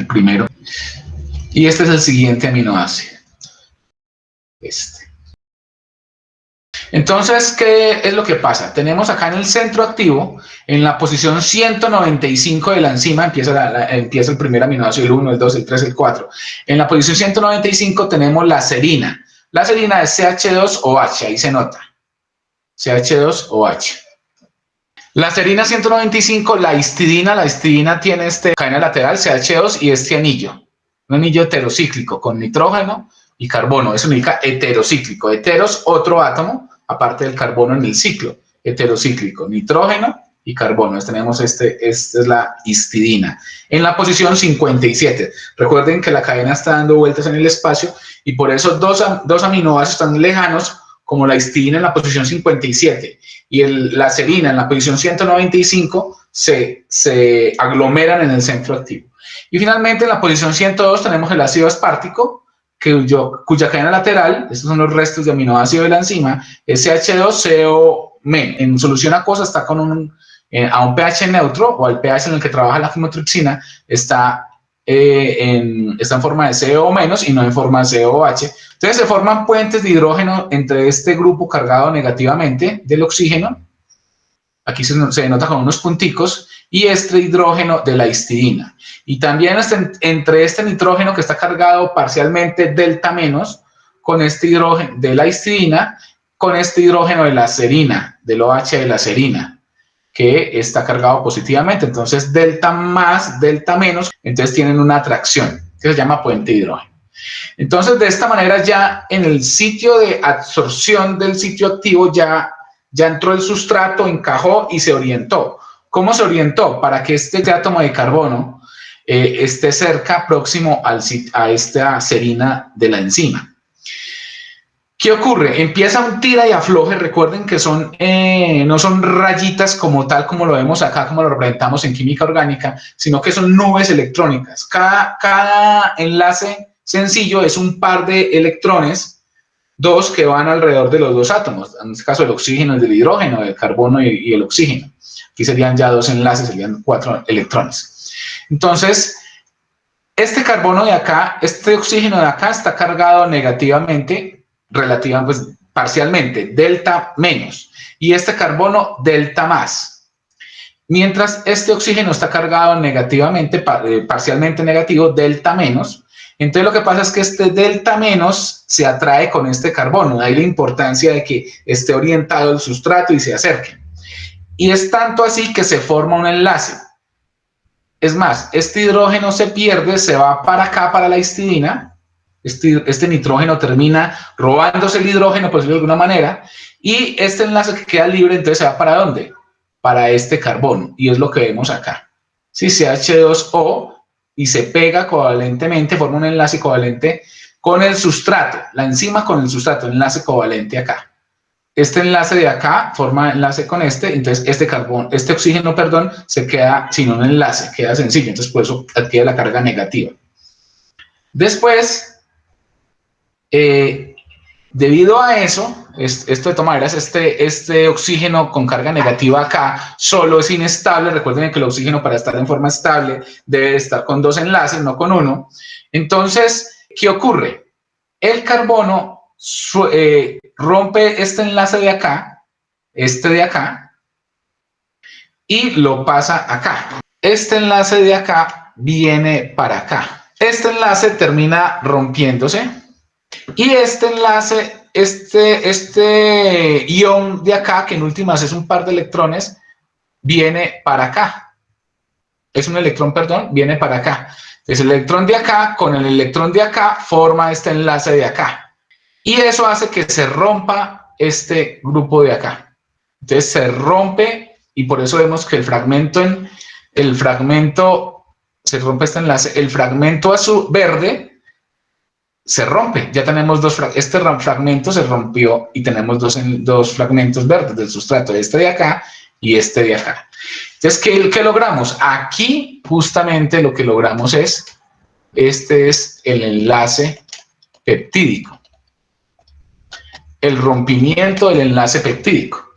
primero, y este es el siguiente aminoácido, Entonces, ¿qué es lo que pasa? Tenemos acá en el centro activo, en la posición 195 de la enzima, empieza el primer aminoácido, el 1, el 2, el 3, el 4. En la posición 195 tenemos la serina. La serina es CH2OH, ahí se nota. CH2OH. La serina 195, la histidina tiene cadena lateral CH2 y este anillo, un anillo heterocíclico con nitrógeno, y carbono. Eso significa heterocíclico. Heteros, otro átomo, aparte del carbono en el ciclo. Heterocíclico, nitrógeno y carbono. Entonces tenemos esta es la histidina. En la posición 57. Recuerden que la cadena está dando vueltas en el espacio y por eso dos aminoácidos tan lejanos como la histidina en la posición 57 y la serina en la posición 195 se aglomeran en el centro activo. Y finalmente en la posición 102 tenemos el ácido aspartico, cuya cadena lateral, estos son los restos de aminoácido de la enzima, SH2CO- en solución acuosa está con a un pH neutro o al pH en el que trabaja la fimotripsina, está en forma de CO- y no en forma de COH. Entonces se forman puentes de hidrógeno entre este grupo cargado negativamente del oxígeno, aquí se denota con unos punticos, y este hidrógeno de la histidina. Y también entre este nitrógeno que está cargado parcialmente delta menos, con este hidrógeno de la histidina, con este hidrógeno de la serina, del OH de la serina, que está cargado positivamente. Entonces, delta más, delta menos, entonces tienen una atracción, que se llama puente de hidrógeno. Entonces, de esta manera ya en el sitio de absorción del sitio activo ya entró el sustrato, encajó y se orientó. ¿Cómo se orientó? Para que este átomo de carbono esté cerca, próximo a esta serina de la enzima. ¿Qué ocurre? Empieza un tira y afloje. Recuerden que no son rayitas como tal, como lo vemos acá, como lo representamos en química orgánica, sino que son nubes electrónicas. Cada enlace sencillo es un par de electrones, dos que van alrededor de los dos átomos, en este caso el oxígeno, el del hidrógeno, el carbono y el oxígeno. Aquí serían ya dos enlaces, serían 4 electrones. Entonces, este carbono de acá, este oxígeno de acá está cargado negativamente, pues parcialmente, delta menos, y este carbono delta más. Mientras este oxígeno está cargado negativamente, parcialmente negativo, delta menos. Entonces lo que pasa es que este delta menos se atrae con este carbono, de ahí la importancia de que esté orientado al sustrato y se acerque. Y es tanto así que se forma un enlace. Es más, este hidrógeno se pierde, se va para acá, para la histidina. Este nitrógeno termina robándose el hidrógeno, por decirlo de alguna manera, y este enlace que queda libre, entonces se va para ¿dónde? Para este carbono, y es lo que vemos acá. Si CH2O y se pega covalentemente, forma un enlace covalente con el sustrato, la enzima con el sustrato, enlace covalente acá. Este enlace de acá forma enlace con entonces este oxígeno, perdón, se queda sin un enlace, queda sencillo, entonces por eso adquiere la carga negativa. Después, debido a eso, esto de todas maneras, este oxígeno con carga negativa acá solo es inestable. Recuerden que el oxígeno para estar en forma estable debe estar con dos enlaces, no con uno. Entonces, ¿qué ocurre? El carbono rompe este enlace de acá, este de acá, y lo pasa acá. Este enlace de acá viene para acá. Este enlace termina rompiéndose y este enlace, este ion de acá, que en últimas es un par de electrones, viene para acá. Es un electrón, perdón, viene para acá. Entonces el electrón de acá con el electrón de acá forma este enlace de acá. Y eso hace que se rompa este grupo de acá. Entonces se rompe y por eso vemos que el fragmento se rompe este enlace, el fragmento azul verde se rompe. Ya tenemos este fragmento se rompió y tenemos dos fragmentos verdes del sustrato, este de acá y este de acá. Entonces, ¿qué logramos? Aquí justamente lo que logramos este es el enlace peptídico. El rompimiento del enlace peptídico.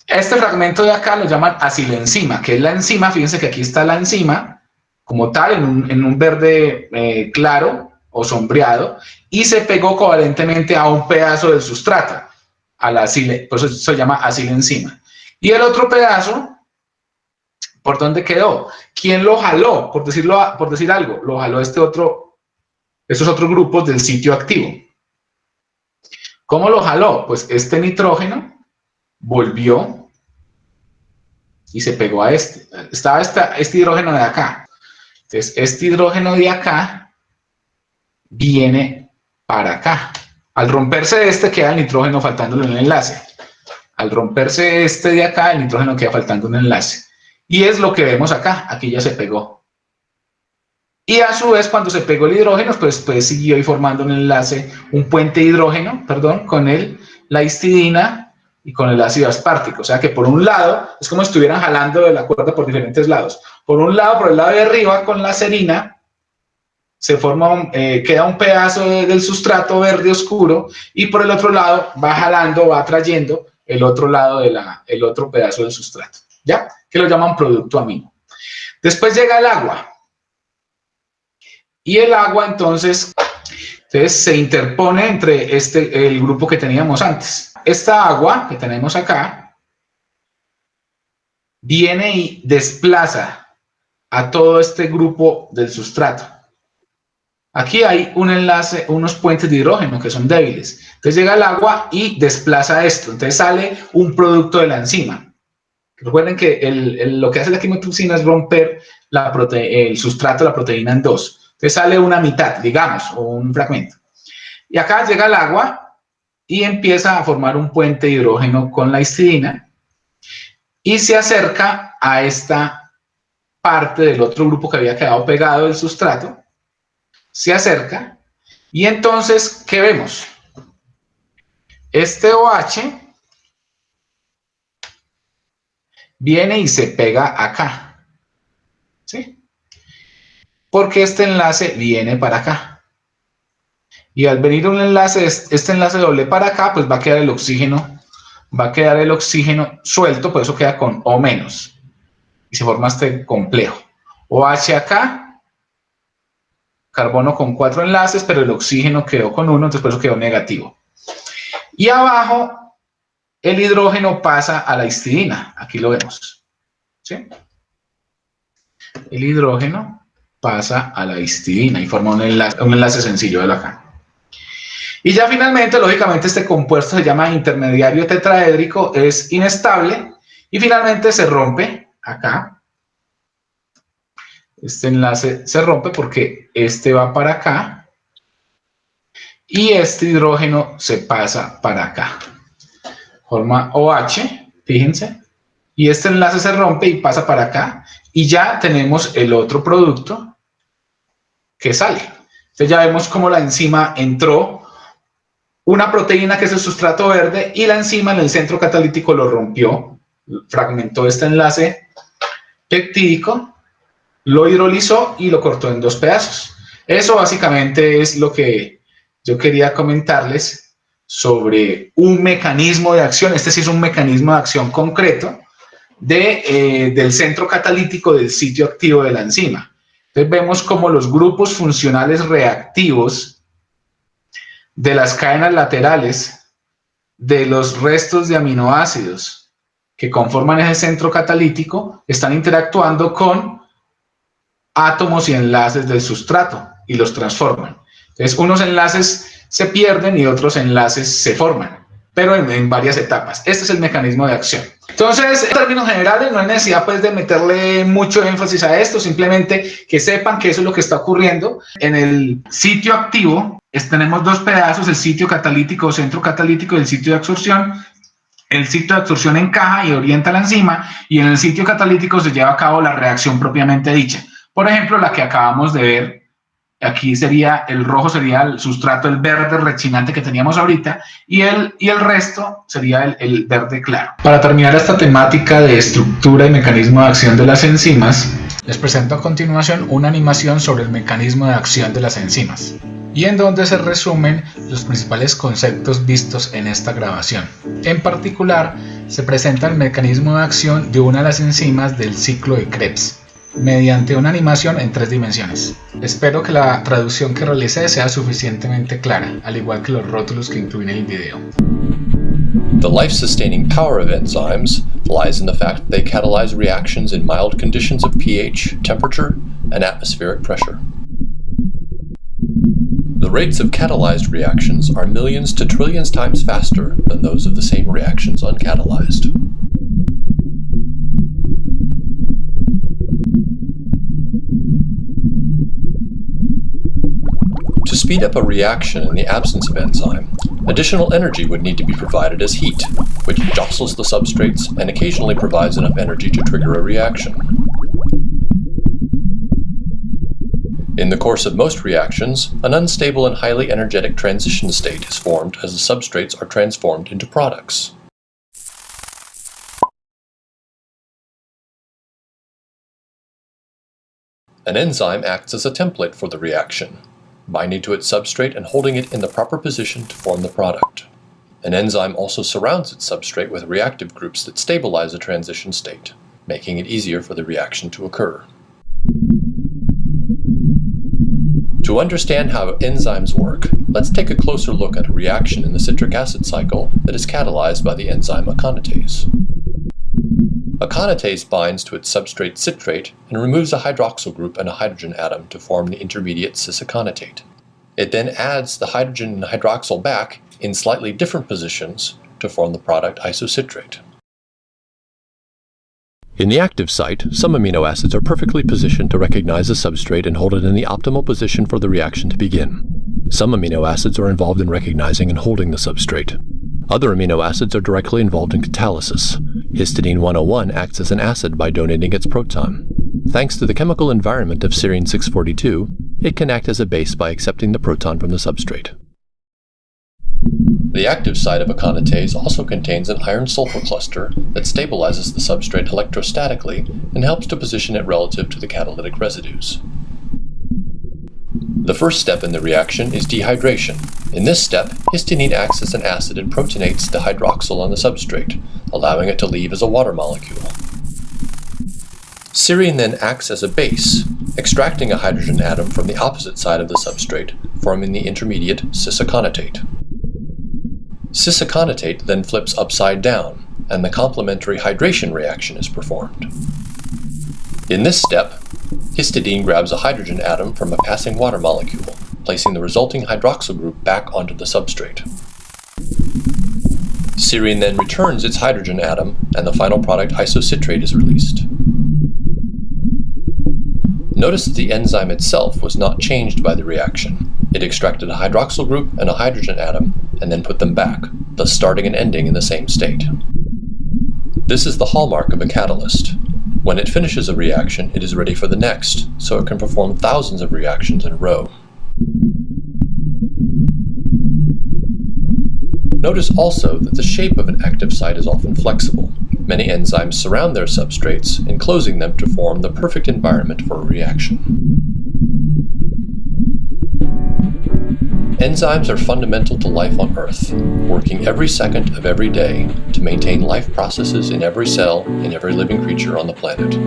Este fragmento de acá lo llaman acilenzima, que es la enzima. Fíjense que aquí está la enzima como tal, en un verde claro o sombreado, y se pegó covalentemente a un pedazo del sustrato, por eso se llama acilenzima. Y el otro pedazo, ¿por dónde quedó? ¿Quién lo jaló? Por decir algo, lo jaló estos otros grupos del sitio activo. ¿Cómo lo jaló? Pues este nitrógeno volvió y se pegó a este. Estaba este hidrógeno de acá. Entonces, este hidrógeno de acá viene para acá. Al romperse este, queda el nitrógeno faltándole un enlace. Al romperse este de acá, el nitrógeno queda faltando un enlace. Y es lo que vemos acá. Aquí ya se pegó. Y a su vez, cuando se pegó el hidrógeno, pues siguió ahí formando un enlace, un puente de hidrógeno, perdón, con la histidina y con el ácido aspartico. O sea que por un lado, es como si estuvieran jalando de la cuerda por diferentes lados. Por un lado, por el lado de arriba, con la serina, se forma queda un pedazo del sustrato verde oscuro, y por el otro lado va jalando, va atrayendo el otro lado el otro pedazo del sustrato, ¿ya? Que lo llaman producto amino. Después llega el agua. Y el agua entonces se interpone entre el grupo que teníamos antes. Esta agua que tenemos acá viene y desplaza a todo este grupo del sustrato. Aquí hay un enlace, unos puentes de hidrógeno que son débiles. Entonces llega el agua y desplaza esto. Entonces sale un producto de la enzima. Recuerden que lo que hace la quimiotoxina es romper el sustrato de la proteína en dos. Entonces sale una mitad, digamos, o un fragmento. Y acá llega el agua y empieza a formar un puente de hidrógeno con la histidina y se acerca a esta parte del otro grupo que había quedado pegado del sustrato. Se acerca y entonces, ¿qué vemos? Este OH viene y se pega acá, ¿sí? Porque este enlace viene para acá. Y al venir un enlace, este enlace doble para acá, pues va a quedar el oxígeno suelto, por eso queda con O-. Y se forma este complejo. OH acá, carbono con 4 enlaces, pero el oxígeno quedó con 1, entonces por eso quedó negativo. Y abajo, el hidrógeno pasa a la histidina. Aquí lo vemos, ¿sí? El hidrógeno pasa a la histidina y forma un enlace sencillo de acá. Y ya finalmente, lógicamente, este compuesto se llama intermediario tetraédrico, es inestable y finalmente se rompe acá. Este enlace se rompe porque este va para acá y este hidrógeno se pasa para acá. Forma OH, fíjense, y este enlace se rompe y pasa para acá y ya tenemos el otro producto que sale. Entonces ya vemos cómo la enzima entró, una proteína que es el sustrato verde, y la enzima en el centro catalítico lo rompió, fragmentó este enlace peptídico, lo hidrolizó y lo cortó en 2 pedazos. Eso básicamente es lo que yo quería comentarles sobre un mecanismo de acción. Este sí es un mecanismo de acción concreto del centro catalítico del sitio activo de la enzima. Entonces vemos como los grupos funcionales reactivos de las cadenas laterales de los restos de aminoácidos que conforman ese centro catalítico están interactuando con átomos y enlaces del sustrato y los transforman. Entonces, unos enlaces se pierden y otros enlaces se forman, pero en varias etapas. Este es el mecanismo de acción. Entonces, en términos generales, no hay necesidad pues de meterle mucho énfasis a esto, simplemente que sepan que eso es lo que está ocurriendo. En el sitio activo tenemos 2 pedazos, el sitio catalítico o centro catalítico y el sitio de absorción. El sitio de absorción encaja y orienta la enzima, y en el sitio catalítico se lleva a cabo la reacción propiamente dicha. Por ejemplo, la que acabamos de ver, aquí sería el rojo, sería el sustrato, el verde rechinante que teníamos ahorita, y el resto sería el verde claro. Para terminar esta temática de estructura y mecanismo de acción de las enzimas, les presento a continuación una animación sobre el mecanismo de acción de las enzimas, y en donde se resumen los principales conceptos vistos en esta grabación. En particular, se presenta el mecanismo de acción de una de las enzimas del ciclo de Krebs, mediante una animación en 3 dimensiones. Espero que la traducción que realicé sea suficientemente clara, al igual que los rótulos que incluyen el video. The life-sustaining power of enzymes lies in the fact that they catalyze reactions in mild conditions of pH, temperature, and atmospheric pressure. The rates of catalyzed reactions are millions to trillions times faster than those of the same reactions uncatalyzed. To speed up a reaction in the absence of enzyme, additional energy would need to be provided as heat, which jostles the substrates and occasionally provides enough energy to trigger a reaction. In the course of most reactions, an unstable and highly energetic transition state is formed as the substrates are transformed into products. An enzyme acts as a template for the reaction, binding to its substrate and holding it in the proper position to form the product. An enzyme also surrounds its substrate with reactive groups that stabilize the transition state, making it easier for the reaction to occur. To understand how enzymes work, let's take a closer look at a reaction in the citric acid cycle that is catalyzed by the enzyme aconitase. Aconitase binds to its substrate citrate and removes a hydroxyl group and a hydrogen atom to form the intermediate cis-aconitate. It then adds the hydrogen and hydroxyl back in slightly different positions to form the product isocitrate. In the active site, some amino acids are perfectly positioned to recognize the substrate and hold it in the optimal position for the reaction to begin. Some amino acids are involved in recognizing and holding the substrate. Other amino acids are directly involved in catalysis. Histidine 101 acts as an acid by donating its proton. Thanks to the chemical environment of serine 642, it can act as a base by accepting the proton from the substrate. The active site of aconitase also contains an iron-sulfur cluster that stabilizes the substrate electrostatically and helps to position it relative to the catalytic residues. The first step in the reaction is dehydration. In this step, histidine acts as an acid and protonates the hydroxyl on the substrate, allowing it to leave as a water molecule. Serine then acts as a base, extracting a hydrogen atom from the opposite side of the substrate, forming the intermediate cis-aconitate. Cis-aconitate then flips upside down, and the complementary hydration reaction is performed. In this step, histidine grabs a hydrogen atom from a passing water molecule, placing the resulting hydroxyl group back onto the substrate. Serine then returns its hydrogen atom, and the final product isocitrate is released. Notice that the enzyme itself was not changed by the reaction. It extracted a hydroxyl group and a hydrogen atom, and then put them back, thus starting and ending in the same state. This is the hallmark of a catalyst. When it finishes a reaction, it is ready for the next, so it can perform thousands of reactions in a row. Notice also that the shape of an active site is often flexible. Many enzymes surround their substrates, enclosing them to form the perfect environment for a reaction. Enzymes are fundamental to life on Earth, working every second of every day to maintain life processes in every cell and every living creature on the planet.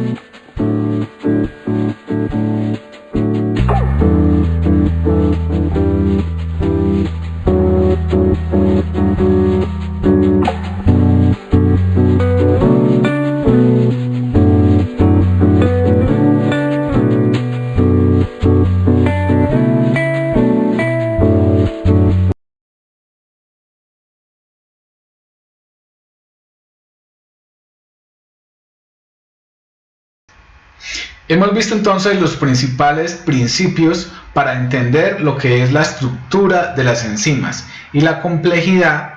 Hemos visto entonces los principales principios para entender lo que es la estructura de las enzimas y la complejidad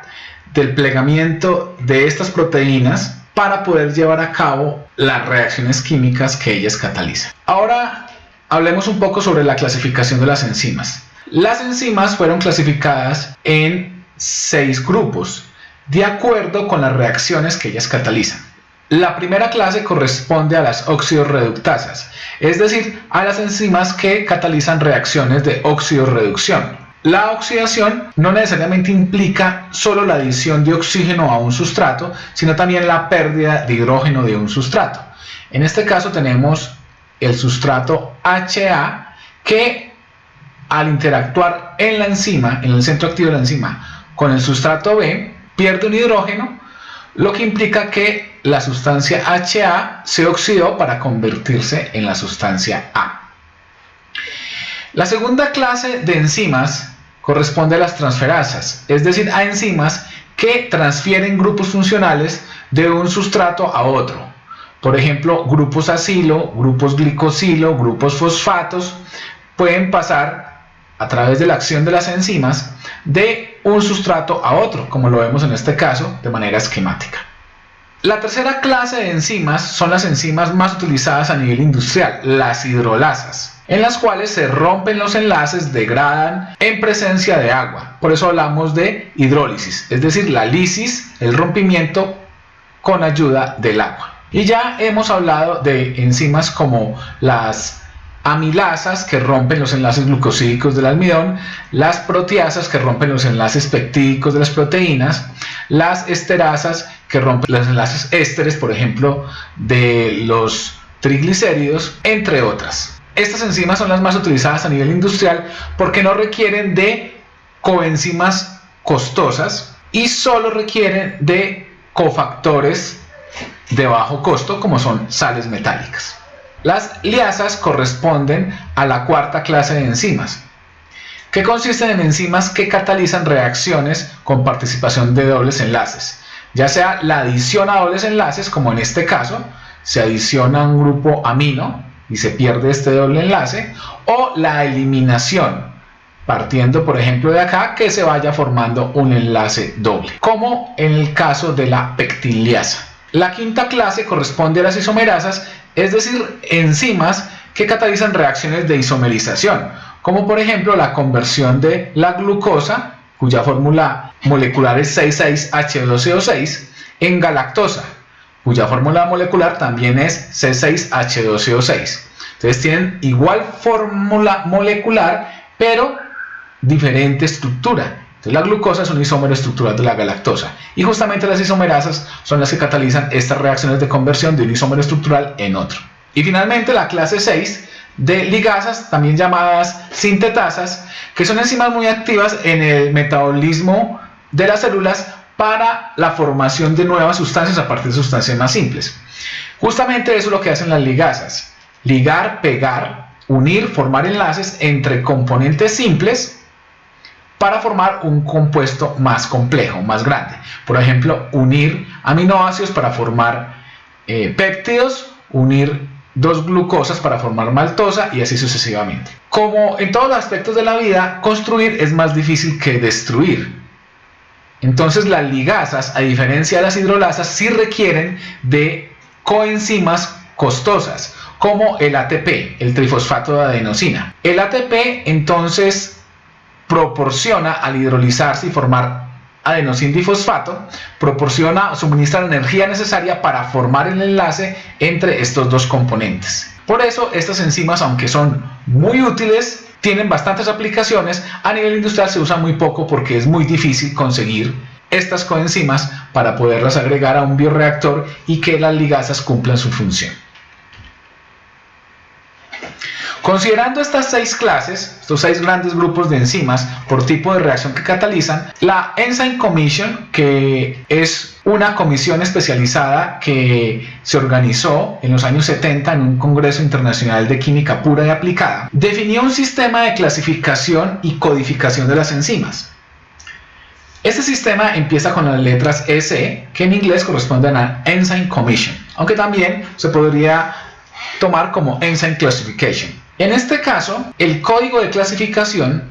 del plegamiento de estas proteínas para poder llevar a cabo las reacciones químicas que ellas catalizan. Ahora hablemos un poco sobre la clasificación de las enzimas. Las enzimas fueron clasificadas en 6 grupos de acuerdo con las reacciones que ellas catalizan. La primera clase corresponde a las oxidorreductasas, es decir, a las enzimas que catalizan reacciones de oxidorreducción. La oxidación no necesariamente implica solo la adición de oxígeno a un sustrato, sino también la pérdida de hidrógeno de un sustrato. En este caso tenemos el sustrato HA que al interactuar en la enzima, en el centro activo de la enzima, con el sustrato B, pierde un hidrógeno, lo que implica que la sustancia HA se oxidó para convertirse en la sustancia A. La segunda clase de enzimas corresponde a las transferasas, es decir, a enzimas que transfieren grupos funcionales de un sustrato a otro. Por ejemplo, grupos acilo, grupos glicosilo, grupos fosfatos pueden pasar a través de la acción de las enzimas de un sustrato a otro, como lo vemos en este caso de manera esquemática. La tercera clase de enzimas son las enzimas más utilizadas a nivel industrial, las hidrolasas, en las cuales se rompen los enlaces, degradan en presencia de agua. Por eso hablamos de hidrólisis, es decir, la lisis, el rompimiento con ayuda del agua. Y ya hemos hablado de enzimas como las amilasas, que rompen los enlaces glucosídicos del almidón, las proteasas, que rompen los enlaces peptídicos de las proteínas, las esterasas, que rompen los enlaces ésteres, por ejemplo, de los triglicéridos, entre otras. Estas enzimas son las más utilizadas a nivel industrial porque no requieren de coenzimas costosas y solo requieren de cofactores de bajo costo, como son sales metálicas. Las liasas corresponden a la cuarta clase de enzimas, que consisten en enzimas que catalizan reacciones con participación de dobles enlaces, ya sea la adición a dobles enlaces, como en este caso, se adiciona un grupo amino y se pierde este doble enlace, o la eliminación, partiendo por ejemplo de acá, que se vaya formando un enlace doble, como en el caso de la pectinliasa. La quinta clase corresponde a las isomerasas, es decir, enzimas que catalizan reacciones de isomerización, como por ejemplo la conversión de la glucosa, cuya fórmula molecular es 6,6-H12O6, en galactosa, cuya fórmula molecular también es C6H12O6. Entonces tienen igual fórmula molecular, pero diferente estructura. Entonces la glucosa es un isómero estructural de la galactosa, y justamente las isomerasas son las que catalizan estas reacciones de conversión de un isómero estructural en otro. Y finalmente la clase 6 de ligasas, también llamadas sintetasas, que son enzimas muy activas en el metabolismo de las células para la formación de nuevas sustancias a partir de sustancias más simples. Justamente eso es lo que hacen las ligasas: ligar, pegar, unir, formar enlaces entre componentes simples para formar un compuesto más complejo, más grande. Por ejemplo, unir aminoácidos para formar péptidos, unir dos glucosas para formar maltosa y así sucesivamente. Como en todos los aspectos de la vida, construir es más difícil que destruir. Entonces las ligasas, a diferencia de las hidrolasas, sí requieren de coenzimas costosas, como el ATP, el trifosfato de adenosina. El ATP entonces proporciona, al hidrolizarse y formar adenosín difosfato, suministra la energía necesaria para formar el enlace entre estos dos componentes. Por eso estas enzimas, aunque son muy útiles, tienen bastantes aplicaciones, a nivel industrial se usan muy poco porque es muy difícil conseguir estas coenzimas para poderlas agregar a un bioreactor y que las ligasas cumplan su función. Considerando estas 6 clases, estos 6 grandes grupos de enzimas por tipo de reacción que catalizan, la Enzyme Commission, que es una comisión especializada que se organizó en los años 70 en un congreso internacional de química pura y aplicada, definió un sistema de clasificación y codificación de las enzimas. Este sistema empieza con las letras EC, que en inglés corresponden a Enzyme Commission, aunque también se podría tomar como Enzyme Classification. En este caso, el código de clasificación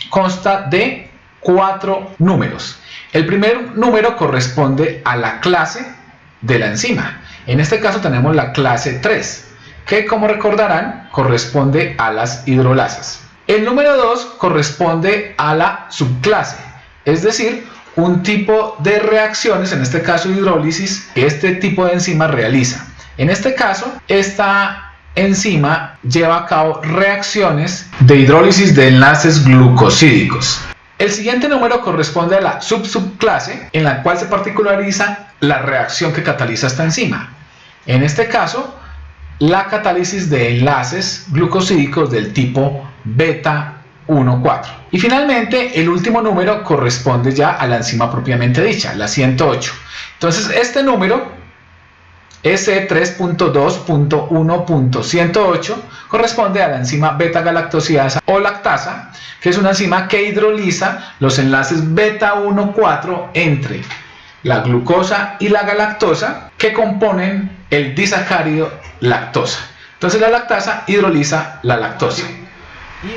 consta de 4 números. El primer número corresponde a la clase de la enzima. En este caso tenemos la clase 3, que como recordarán corresponde a las hidrolasas. El número 2 corresponde a la subclase, es decir, un tipo de reacciones, en este caso hidrólisis, que este tipo de enzima realiza. En este caso, esta enzima lleva a cabo reacciones de hidrólisis de enlaces glucosídicos. El siguiente número corresponde a la subclase, en la cual se particulariza la reacción que cataliza esta enzima. En este caso, la catálisis de enlaces glucosídicos del tipo beta 1,4. Y finalmente, el último número corresponde ya a la enzima propiamente dicha, la 108. Entonces, este número S3.2.1.108 corresponde a la enzima beta-galactosidasa o lactasa, que es una enzima que hidroliza los enlaces beta 1,4 entre la glucosa y la galactosa, que componen el disacárido lactosa. Entonces la lactasa hidroliza la lactosa.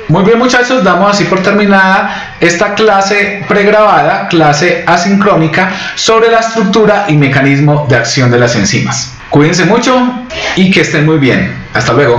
Muy bien, muchachos, damos así por terminada esta clase pregrabada, clase asincrónica, sobre la estructura y mecanismo de acción de las enzimas. Cuídense mucho y que estén muy bien. Hasta luego.